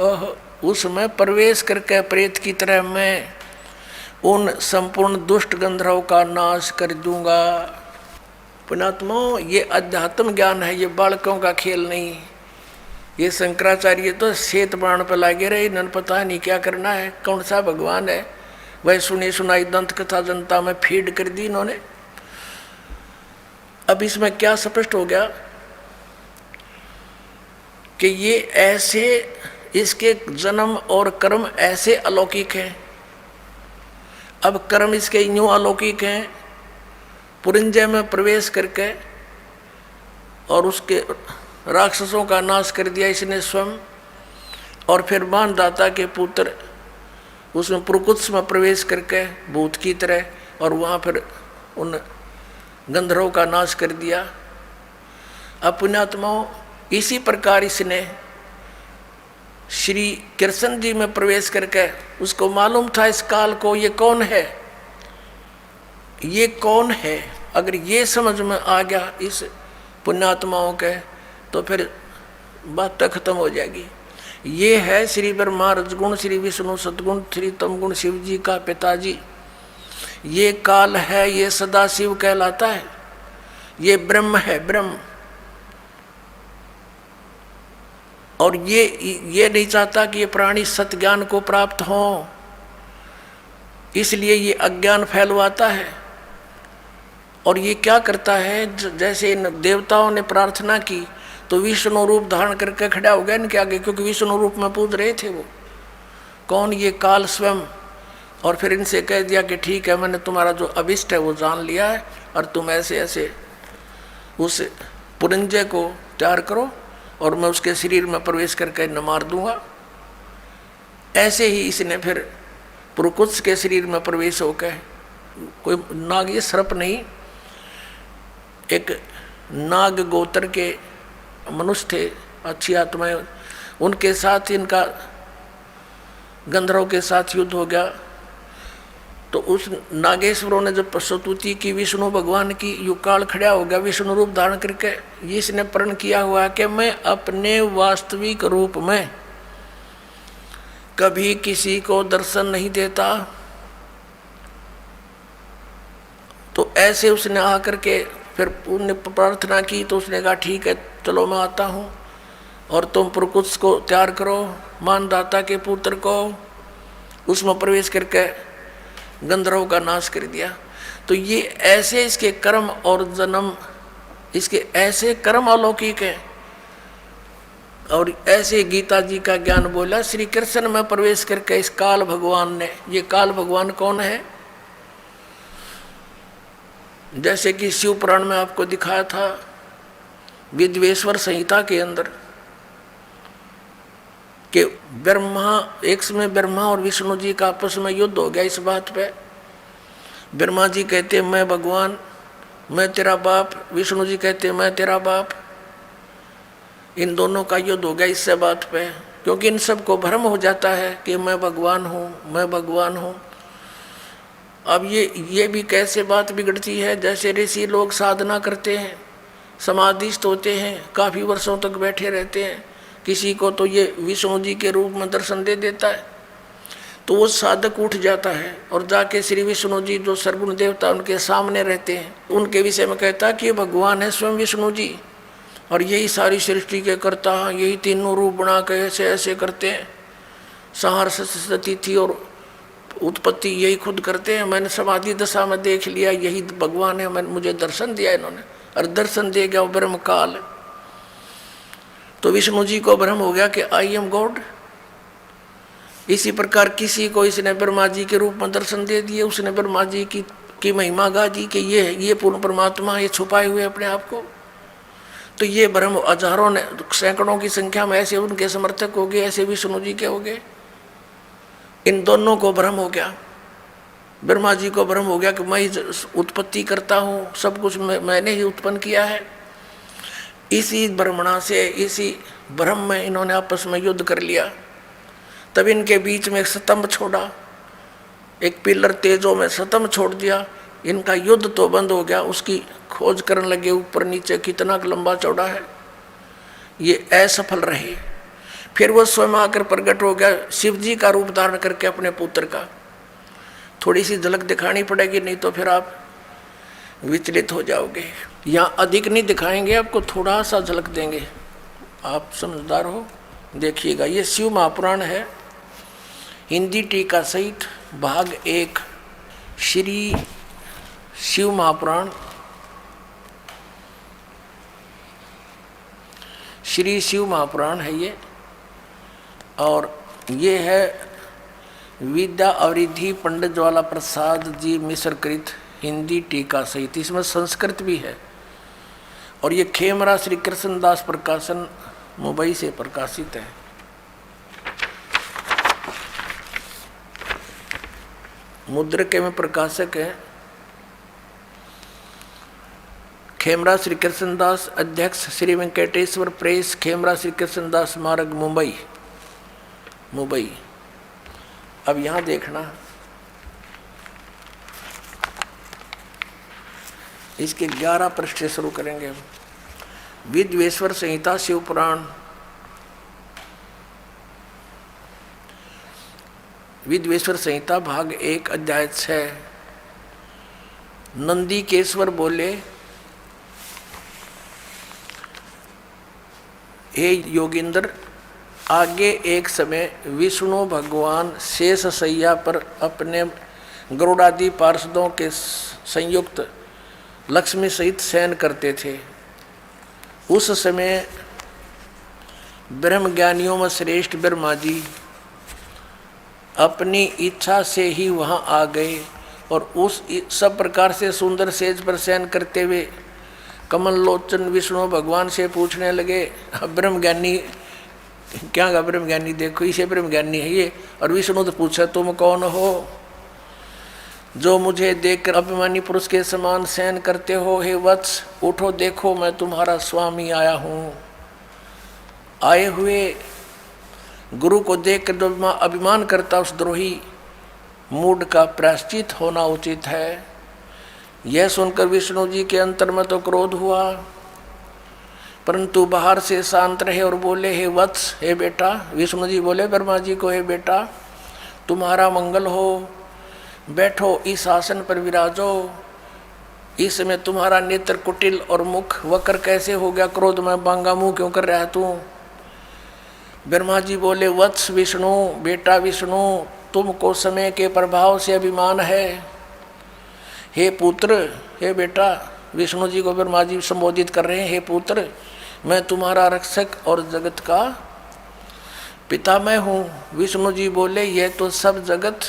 S2: उसमें प्रवेश करके प्रेत की तरह मैं उन संपूर्ण दुष्ट गंधर्व का नाश कर दूंगा। पुणात्माओं, ये अध्यात्म ज्ञान है, ये बालकों का खेल नहीं। ये शंकराचार्य तो श्वेत पुराण पर लगे रहे, इन्होंने पता नहीं क्या करना है, कौन सा भगवान है। वह सुनी सुनाई दंत कथा जनता में फीड कर दी इन्होंने। अब इसमें क्या स्पष्ट हो गया कि ये ऐसे, इसके जन्म और कर्म ऐसे अलौकिक हैं। अब कर्म इसके यूं अलौकिक हैं, पुरंजय में प्रवेश करके और उसके राक्षसों का नाश कर दिया इसने स्वयं। और फिर मानदाता के पुत्र उसमें पुरकुत्स में प्रवेश करके भूत की तरह और वहाँ फिर उन गंधर्वों का नाश कर दिया। अब पुण्यात्माओं, इसी प्रकार इसने श्री कृष्ण जी में प्रवेश करके उसको मालूम था इस काल को ये कौन है, ये कौन है। अगर ये समझ में आ गया इस पुण्यात्माओं के, तो फिर बात तो खत्म हो जाएगी। ये है श्री ब्रह्मा रजगुण, श्री विष्णु सद्गुण, श्री तमगुण शिव जी का पिताजी। ये काल है, ये सदा शिव कहलाता है, ये ब्रह्म है, ब्रह्म। और ये नहीं चाहता कि ये प्राणी सत्य ज्ञान को प्राप्त हो, इसलिए ये अज्ञान फैलवाता है। और ये क्या करता है, जैसे इन देवताओं ने प्रार्थना की तो विष्णु रूप धारण करके खड़ा हो गया इनके आगे, क्योंकि विष्णु रूप में पूज रहे थे वो। कौन? ये काल स्वयं। और फिर इनसे कह दिया कि ठीक है, मैंने तुम्हारा जो अभिष्ट है वो जान लिया है और तुम ऐसे ऐसे उस पुरंजय को तैयार करो और मैं उसके शरीर में प्रवेश करके न मार दूंगा। ऐसे ही इसने फिर पुरुकुत्स के शरीर में प्रवेश होकर, कोई नाग, ये सर्प नहीं, एक नाग गोत्र के मनुष्य थे, अच्छी आत्माएं, उनके साथ इनका गंधर्व के साथ युद्ध हो गया। तो उस नागेश्वरों ने जब प्रस्तुति की विष्णु भगवान की, युगकाल खड़ा हो गया विष्णु रूप धारण करके, इसने प्रण किया हुआ कि मैं अपने वास्तविक रूप में कभी किसी को दर्शन नहीं देता। तो ऐसे उसने आकर के फिर उन्होंने प्रार्थना की, तो उसने कहा ठीक है चलो मैं आता हूँ, और तुम पुरुकुत्स को तैयार करो, मानदाता के पुत्र को। उसमें प्रवेश करके गंधर्व का नाश कर दिया। तो ये ऐसे इसके कर्म और जन्म, इसके ऐसे कर्म अलौकिक हैं। और ऐसे गीता जी का ज्ञान बोला श्री कृष्ण में प्रवेश करके इस काल भगवान ने। ये काल भगवान कौन है? जैसे कि शिव पुराण में आपको दिखाया था, विद्वेश्वर संहिता के अंदर कि ब्रह्मा, एक समय ब्रह्मा और विष्णु जी का आपस में युद्ध हो गया इस बात पे। ब्रह्मा जी कहते मैं भगवान, मैं तेरा बाप, विष्णु जी कहते मैं तेरा बाप। इन दोनों का युद्ध हो गया इससे बात पे, क्योंकि इन सबको भ्रम हो जाता है कि मैं भगवान हूँ, मैं भगवान हूँ। अब ये भी कैसे बात बिगड़ती है, जैसे ऋषि लोग साधना करते हैं, समाधिस्थ होते हैं, काफ़ी वर्षों तक बैठे रहते हैं, किसी को तो ये विष्णु जी के रूप में दर्शन दे देता है, तो वो साधक उठ जाता है और जाके श्री विष्णु जी जो सर्वगुण देवता उनके सामने रहते हैं, उनके विषय में कहता है कि भगवान है स्वयं विष्णु जी, और यही सारी सृष्टि के करता हैं, यही तीनों रूप बना के ऐसे ऐसे करते हैं, संहार तिथि और उत्पत्ति यही खुद करते हैं। मैंने समाधि दशा में देख लिया, यही भगवान है, मैंने मुझे दर्शन दिया इन्होंने, और दर्शन दे गया वो ब्रह्म काल। तो विष्णु जी को भ्रम हो गया कि आई एम गॉड। इसी प्रकार किसी को इसने ब्रह्मा जी के रूप में दर्शन दे दिए, उसने ब्रह्मा जी की महिमा गा दी कि ये पूर्ण परमात्मा, ये छुपाए हुए अपने आप को। तो ये भ्रम हजारों ने, सैकड़ों की संख्या में ऐसे उनके समर्थक हो गए, ऐसे विष्णु जी के हो गए। इन दोनों को भ्रम हो गया, ब्रह्मा जी को भ्रम हो गया कि मैं ही उत्पत्ति करता हूँ, सब कुछ मैंने ही उत्पन्न किया है। इसी भ्रमणा से, इसी भ्रम में इन्होंने आपस में युद्ध कर लिया। तब इनके बीच में एक स्तंभ छोड़ा, एक पिलर तेजों में स्तंभ छोड़ दिया। इनका युद्ध तो बंद हो गया, उसकी खोज करने लगे ऊपर नीचे कितना लंबा चौड़ा है, ये असफल रहे। फिर वो स्वयं आकर प्रकट हो गया, शिव जी का रूप धारण करके अपने पुत्र का। थोड़ी सी झलक दिखानी पड़ेगी, नहीं तो फिर आप विचलित हो जाओगे। यहाँ अधिक नहीं दिखाएंगे, आपको थोड़ा सा झलक देंगे, आप समझदार हो, देखिएगा। ये शिव महापुराण है, हिंदी टीका सहित भाग 1, श्री शिव महापुराण, श्री शिव महापुराण है ये। और ये है विद्या अवरिधि पंडित ज्वाला प्रसाद जी मिश्र कृत हिंदी टीका सहित, इसमें संस्कृत भी है। और ये खेमरा श्री कृष्णदास प्रकाशन मुंबई से प्रकाशित है। मुद्रक में प्रकाशक है खेमरा श्री कृष्णदास, अध्यक्ष श्री वेंकटेश्वर प्रेस, खेमरा श्री कृष्णदास मार्ग, मुंबई। अब यहाँ देखना, इसके 11 पृष्ठ से शुरू करेंगे हम। विद्वेश्वर संहिता शिव पुराण, विद्वेश्वर संहिता भाग 1 अध्याय 6। नंदीकेश्वर बोले, हे योगिंद्र, आगे एक समय विष्णु भगवान शेष शैया पर अपने गरुड़ादि पार्षदों के संयुक्त लक्ष्मी सहित शयन करते थे। उस समय ब्रह्मज्ञानियों में श्रेष्ठ ब्रह्मा जी अपनी इच्छा से ही वहाँ आ गए और उस सब प्रकार से सुंदर सेज पर शयन करते हुए कमल लोचन विष्णु भगवान से पूछने लगे। ब्रह्मज्ञानी क्या का ब्रह्म ज्ञानी, देखो इसे ब्रह्म ज्ञानी है ये। और विष्णु तो पूछा तुम कौन हो जो मुझे देखकर अभिमानी पुरुष के समान शयन करते हो? हे वत्स उठो, देखो मैं तुम्हारा स्वामी आया हूँ। आए हुए गुरु को देखकर जो अभिमान करता उस द्रोही मूड का प्रायश्चित होना उचित है। यह सुनकर विष्णु जी के अंतर में तो क्रोध हुआ, परंतु बाहर से शांत रहे और बोले, हे वत्स, हे बेटा। विष्णु जी बोले ब्रह्मा जी को, हे बेटा तुम्हारा मंगल हो, बैठो इस आसन पर विराजो। इस समय तुम्हारा नेत्र कुटिल और मुख वक्र कैसे हो गया? क्रोध में बांगा मुंह क्यों कर रहा है तू? ब्रह्मा जी बोले, वत्स विष्णु, बेटा विष्णु, तुमको समय के प्रभाव से अभिमान है। हे पुत्र, हे बेटा, विष्णु जी को ब्रह्मा जी संबोधित कर रहे हैं, हे पुत्र मैं तुम्हारा रक्षक और जगत का पिता मैं हूँ। विष्णु जी बोले, यह तो सब जगत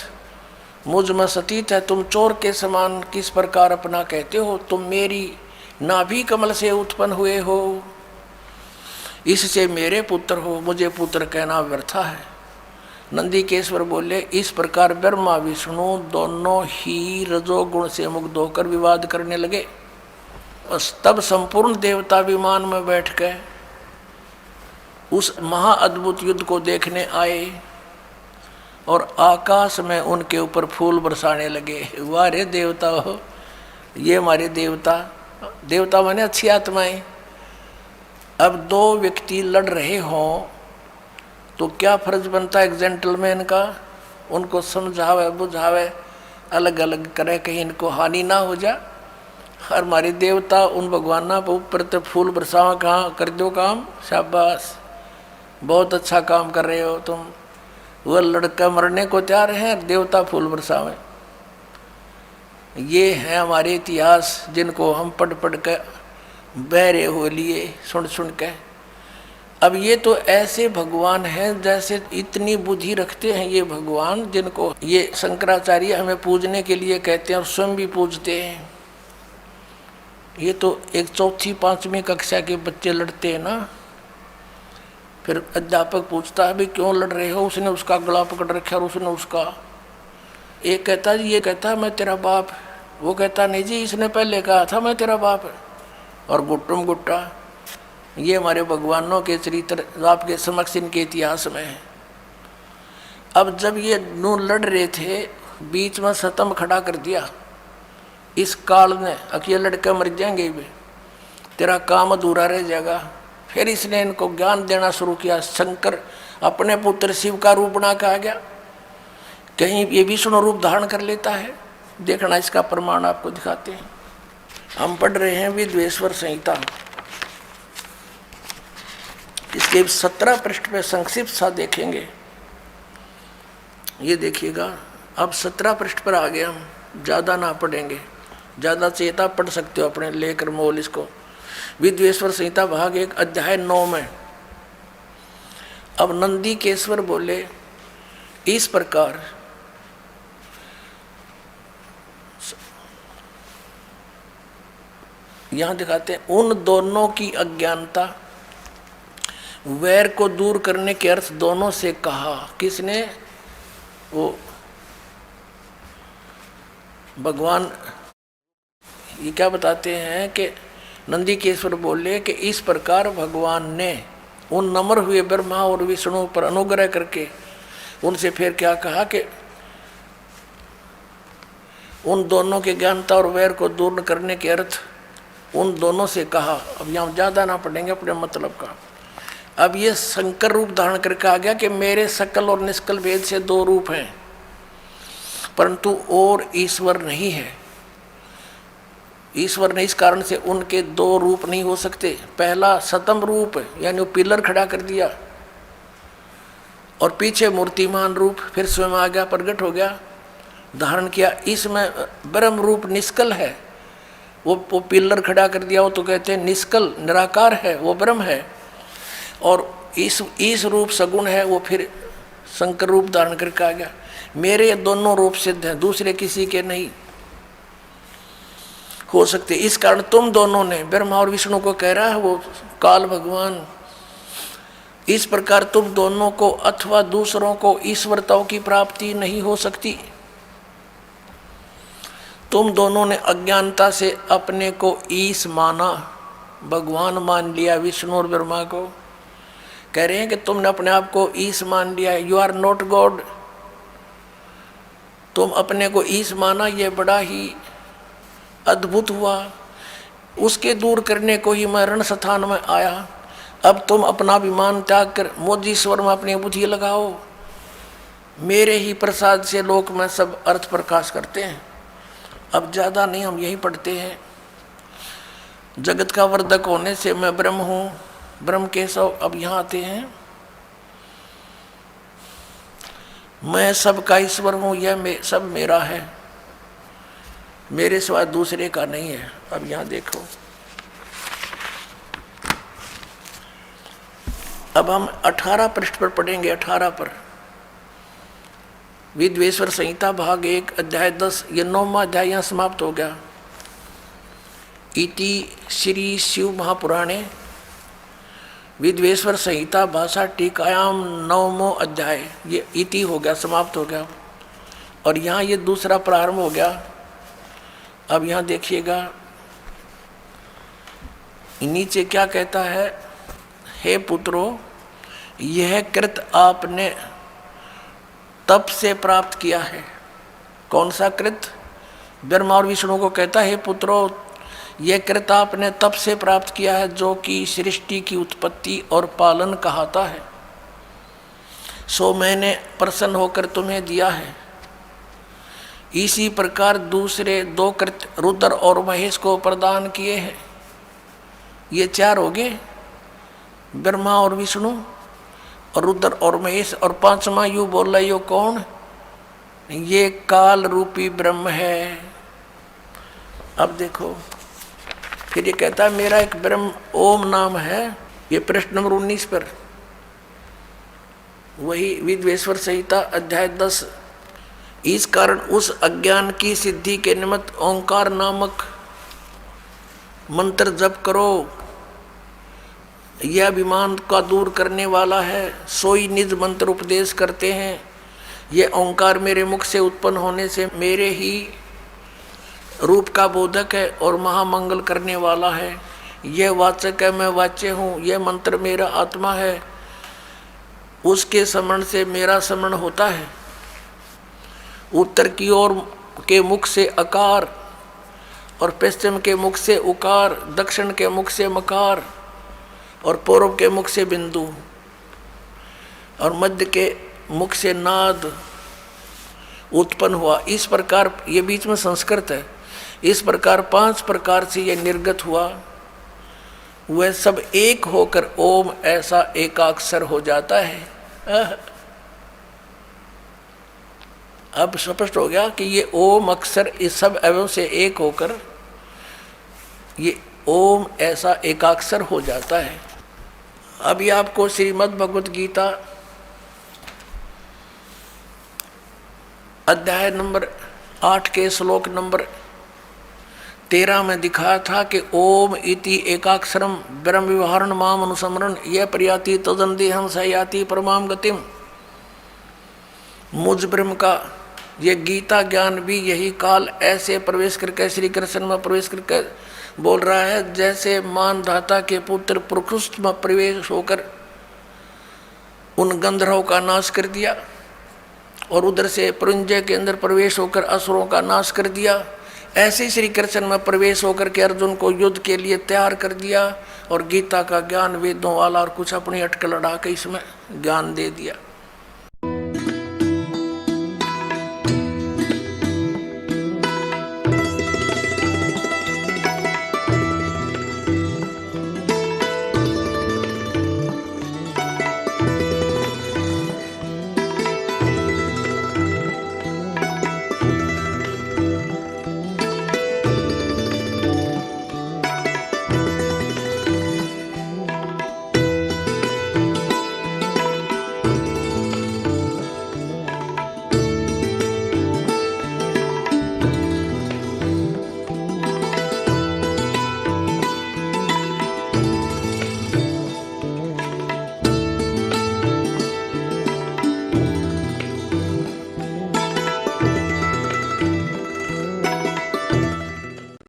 S2: मुझ में सतीत है, तुम चोर के समान किस प्रकार अपना कहते हो? तुम मेरी नाभि कमल से उत्पन्न हुए हो, इससे मेरे पुत्र हो, मुझे पुत्र कहना व्यर्थ है। नंदीकेश्वर बोले, इस प्रकार ब्रह्मा विष्णु दोनों ही रजोगुण से मुक्त होकर विवाद करने लगे। बस तब संपूर्ण देवता विमान में बैठ गए उस महाअद्भुत युद्ध को देखने आए और आकाश में उनके ऊपर फूल बरसाने लगे। वाह रे देवता हो, ये हमारे देवता, देवता माने अच्छी आत्माएं। अब दो व्यक्ति लड़ रहे हों तो क्या फर्ज बनता है एक जेंटलमैन का? उनको समझावे बुझावे, अलग अलग करे, कहीं इनको हानि ना हो जा। और हमारे देवता उन भगवाना पर ऊपर तो फूल बरसावा, कहाँ कर दो काम, शाबाश, बहुत अच्छा काम कर रहे हो तुम। वह लड़का मरने को तैयार है, देवता फूल बरसावे। ये है हमारे इतिहास जिनको हम पढ़ पढ़ के बहरे हो लिए, सुन सुन के। अब ये तो ऐसे भगवान हैं जैसे इतनी बुद्धि रखते हैं ये भगवान, जिनको ये शंकराचार्य हमें पूजने के लिए कहते हैं और स्वयं भी पूजते हैं। ये तो एक चौथी पांचवी कक्षा के बच्चे लड़ते हैं ना, फिर अध्यापक पूछता है भाई क्यों लड़ रहे हो? उसने उसका गला पकड़ रखा और उसने उसका, एक कहता है ये कहता है मैं तेरा बाप, वो कहता नहीं जी इसने पहले कहा था मैं तेरा बाप, और गुट्टुम गुट्टा। ये हमारे भगवानों के चरित्र आपके समक्ष इनके इतिहास में है। अब जब ये नू लड़ रहे थे, बीच में सतम खड़ा कर दिया इस काल ने, अकेले लड़के मर जाएंगे भी, तेरा काम अधूरा रह जाएगा। फिर इसने इनको ज्ञान देना शुरू किया। शंकर अपने पुत्र शिव का रूप बना के आ गया, कहीं ये विष्णु रूप धारण कर लेता है। देखना इसका प्रमाण आपको दिखाते हैं। हम पढ़ रहे हैं विद्वेश्वर संहिता, इसके 17 पृष्ठ पे संक्षिप्त सा देखेंगे। ये देखिएगा, अब 17 पृष्ठ पर आ गए हम, ज़्यादा ना पढ़ेंगे, ज़्यादा चेता पढ़ सकते हो अपने लेकर मोल इसको। विद्वेश्वर संहिता भाग 1 अध्याय 9 में अब नंदीकेश्वर बोले, इस प्रकार यहां दिखाते हैं उन दोनों की अज्ञानता, वैर को दूर करने के अर्थ दोनों से कहा। किसने? वो भगवान ये क्या बताते हैं कि नंदीकेश्वर बोले कि इस प्रकार भगवान ने उन नम्र हुए ब्रह्मा और विष्णु पर अनुग्रह करके उनसे फिर क्या कहा कि उन दोनों के ज्ञानता और वैर को दूर करने के अर्थ उन दोनों से कहा। अब यहाँ ज़्यादा ना पढ़ेंगे अपने मतलब का। अब ये शंकर रूप धारण करके आ गया कि मेरे सकल और निष्कल भेद से 2 रूप हैं, परंतु और ईश्वर नहीं है। ईश्वर ने इस कारण से उनके 2 रूप नहीं हो सकते। पहला सतम रूप यानी वो पिलर खड़ा कर दिया और पीछे मूर्तिमान रूप फिर स्वयं आ गया, प्रकट हो गया, धारण किया। इसमें ब्रह्म रूप निष्कल है, वो पिलर खड़ा कर दिया, वो तो कहते हैं निष्कल निराकार है, वो ब्रह्म है। और इस रूप सगुण है, वो फिर शंकर रूप धारण करके आ गया। मेरे दोनों रूप सिद्ध हैं, दूसरे किसी के नहीं हो सकते। इस कारण तुम दोनों ने, ब्रह्मा और विष्णु को कह रहा है वो काल भगवान, इस प्रकार तुम दोनों को अथवा दूसरों को ईश्वरताओं की प्राप्ति नहीं हो सकती। तुम दोनों ने अज्ञानता से अपने को ईश माना, भगवान मान लिया, विष्णु और ब्रह्मा को। कह रहे हैं कि तुमने अपने आप को ईश मान लिया, यू आर नॉट गॉड। तुम अपने को ईश माना, ये बड़ा ही अद्भुत हुआ। उसके दूर करने को ही मैं रण स्थान में आया। अब तुम अपना अभिमान त्याग कर मोजीश्वर में अपनी बुद्धि लगाओ। मेरे ही प्रसाद से लोक में सब अर्थ प्रकाश करते हैं। अब ज़्यादा नहीं, हम यही पढ़ते हैं। जगत का वर्धक होने से मैं ब्रह्म हूँ, ब्रह्म केशव। अब यहाँ आते हैं, मैं सबका ईश्वर हूँ, यह सब मेरा है, मेरे सिवा दूसरे का नहीं है। अब यहाँ देखो, अब हम 18 पृष्ठ पर पढ़ेंगे। 18 पर विद्वेश्वर संहिता भाग 1 अध्याय 10, ये 9वां अध्याय यहाँ समाप्त हो गया। इति श्री शिव महापुराणे विद्वेश्वर संहिता भाषा टीकायाम 9वां अध्याय, ये इति हो गया, समाप्त हो गया। और यहाँ ये दूसरा प्रारंभ हो गया। अब यहाँ देखिएगा नीचे क्या कहता है, हे पुत्रों, यह कृत आपने तप से प्राप्त किया है। कौन सा कृत? ब्रह्मा और विष्णु को कहता है, हे पुत्रों, यह कृत आपने तप से प्राप्त किया है, जो कि सृष्टि की उत्पत्ति और पालन कहाता है। सो मैंने प्रसन्न होकर तुम्हें दिया है। इसी प्रकार दूसरे 2 कृत रुद्र और महेश को प्रदान किए हैं। ये 4 हो गए, ब्रह्मा और विष्णु और रुद्र और महेश। और 5वां यू बोल रहे हो कौन? ये काल रूपी ब्रह्म है। अब देखो, फिर ये कहता है मेरा एक ब्रह्म ओम नाम है। ये पृष्ठ नंबर 19 पर, वही विद्वेश्वर संहिता अध्याय 10। इस कारण उस अज्ञान की सिद्धि के निमित्त ओंकार नामक मंत्र जप करो। यह अभिमान का दूर करने वाला है। सोई निज मंत्र उपदेश करते हैं। यह ओंकार मेरे मुख से उत्पन्न होने से मेरे ही रूप का बोधक है और महामंगल करने वाला है। यह वाचक है, मैं वाच्य हूँ। यह मंत्र मेरा आत्मा है। उसके स्मरण से मेरा स्मरण होता है। उत्तर की ओर के मुख से अकार और पश्चिम के मुख से उकार, दक्षिण के मुख से मकार और पूर्व के मुख से बिंदु और मध्य के मुख से नाद उत्पन्न हुआ। इस प्रकार, ये बीच में संस्कृत है, इस प्रकार 5 प्रकार से यह निर्गत हुआ। वह सब एक होकर ओम ऐसा एकाक्षर हो जाता है। अब स्पष्ट हो गया कि ये ओम अक्षर इस सब अवयव से एक होकर ये ओम ऐसा एकाक्षर हो जाता है। अभी आपको श्रीमद् भगवत गीता अध्याय नंबर 8 के श्लोक नंबर 13 में दिखाया था कि ओम इति एकाक्षरम ब्रह्म विवरण माम अनुसमरण यह प्रयाति तदंदेहम सयाति परमाम गतिम। मुझ ब्रह्म का ये गीता ज्ञान भी यही काल ऐसे प्रवेश करके श्री कृष्ण में प्रवेश करके बोल रहा है, जैसे मानधाता के पुत्र प्रकृष्ट में प्रवेश होकर उन गंधर्वों का नाश कर दिया और उधर से पुरंजय के अंदर प्रवेश होकर असुरों का नाश कर दिया। ऐसे श्री कृष्ण में प्रवेश होकर के अर्जुन को युद्ध के लिए तैयार कर दिया और गीता का ज्ञान वेदों वाला और कुछ अपनी अटकल लड़ा के इसमें ज्ञान दे दिया।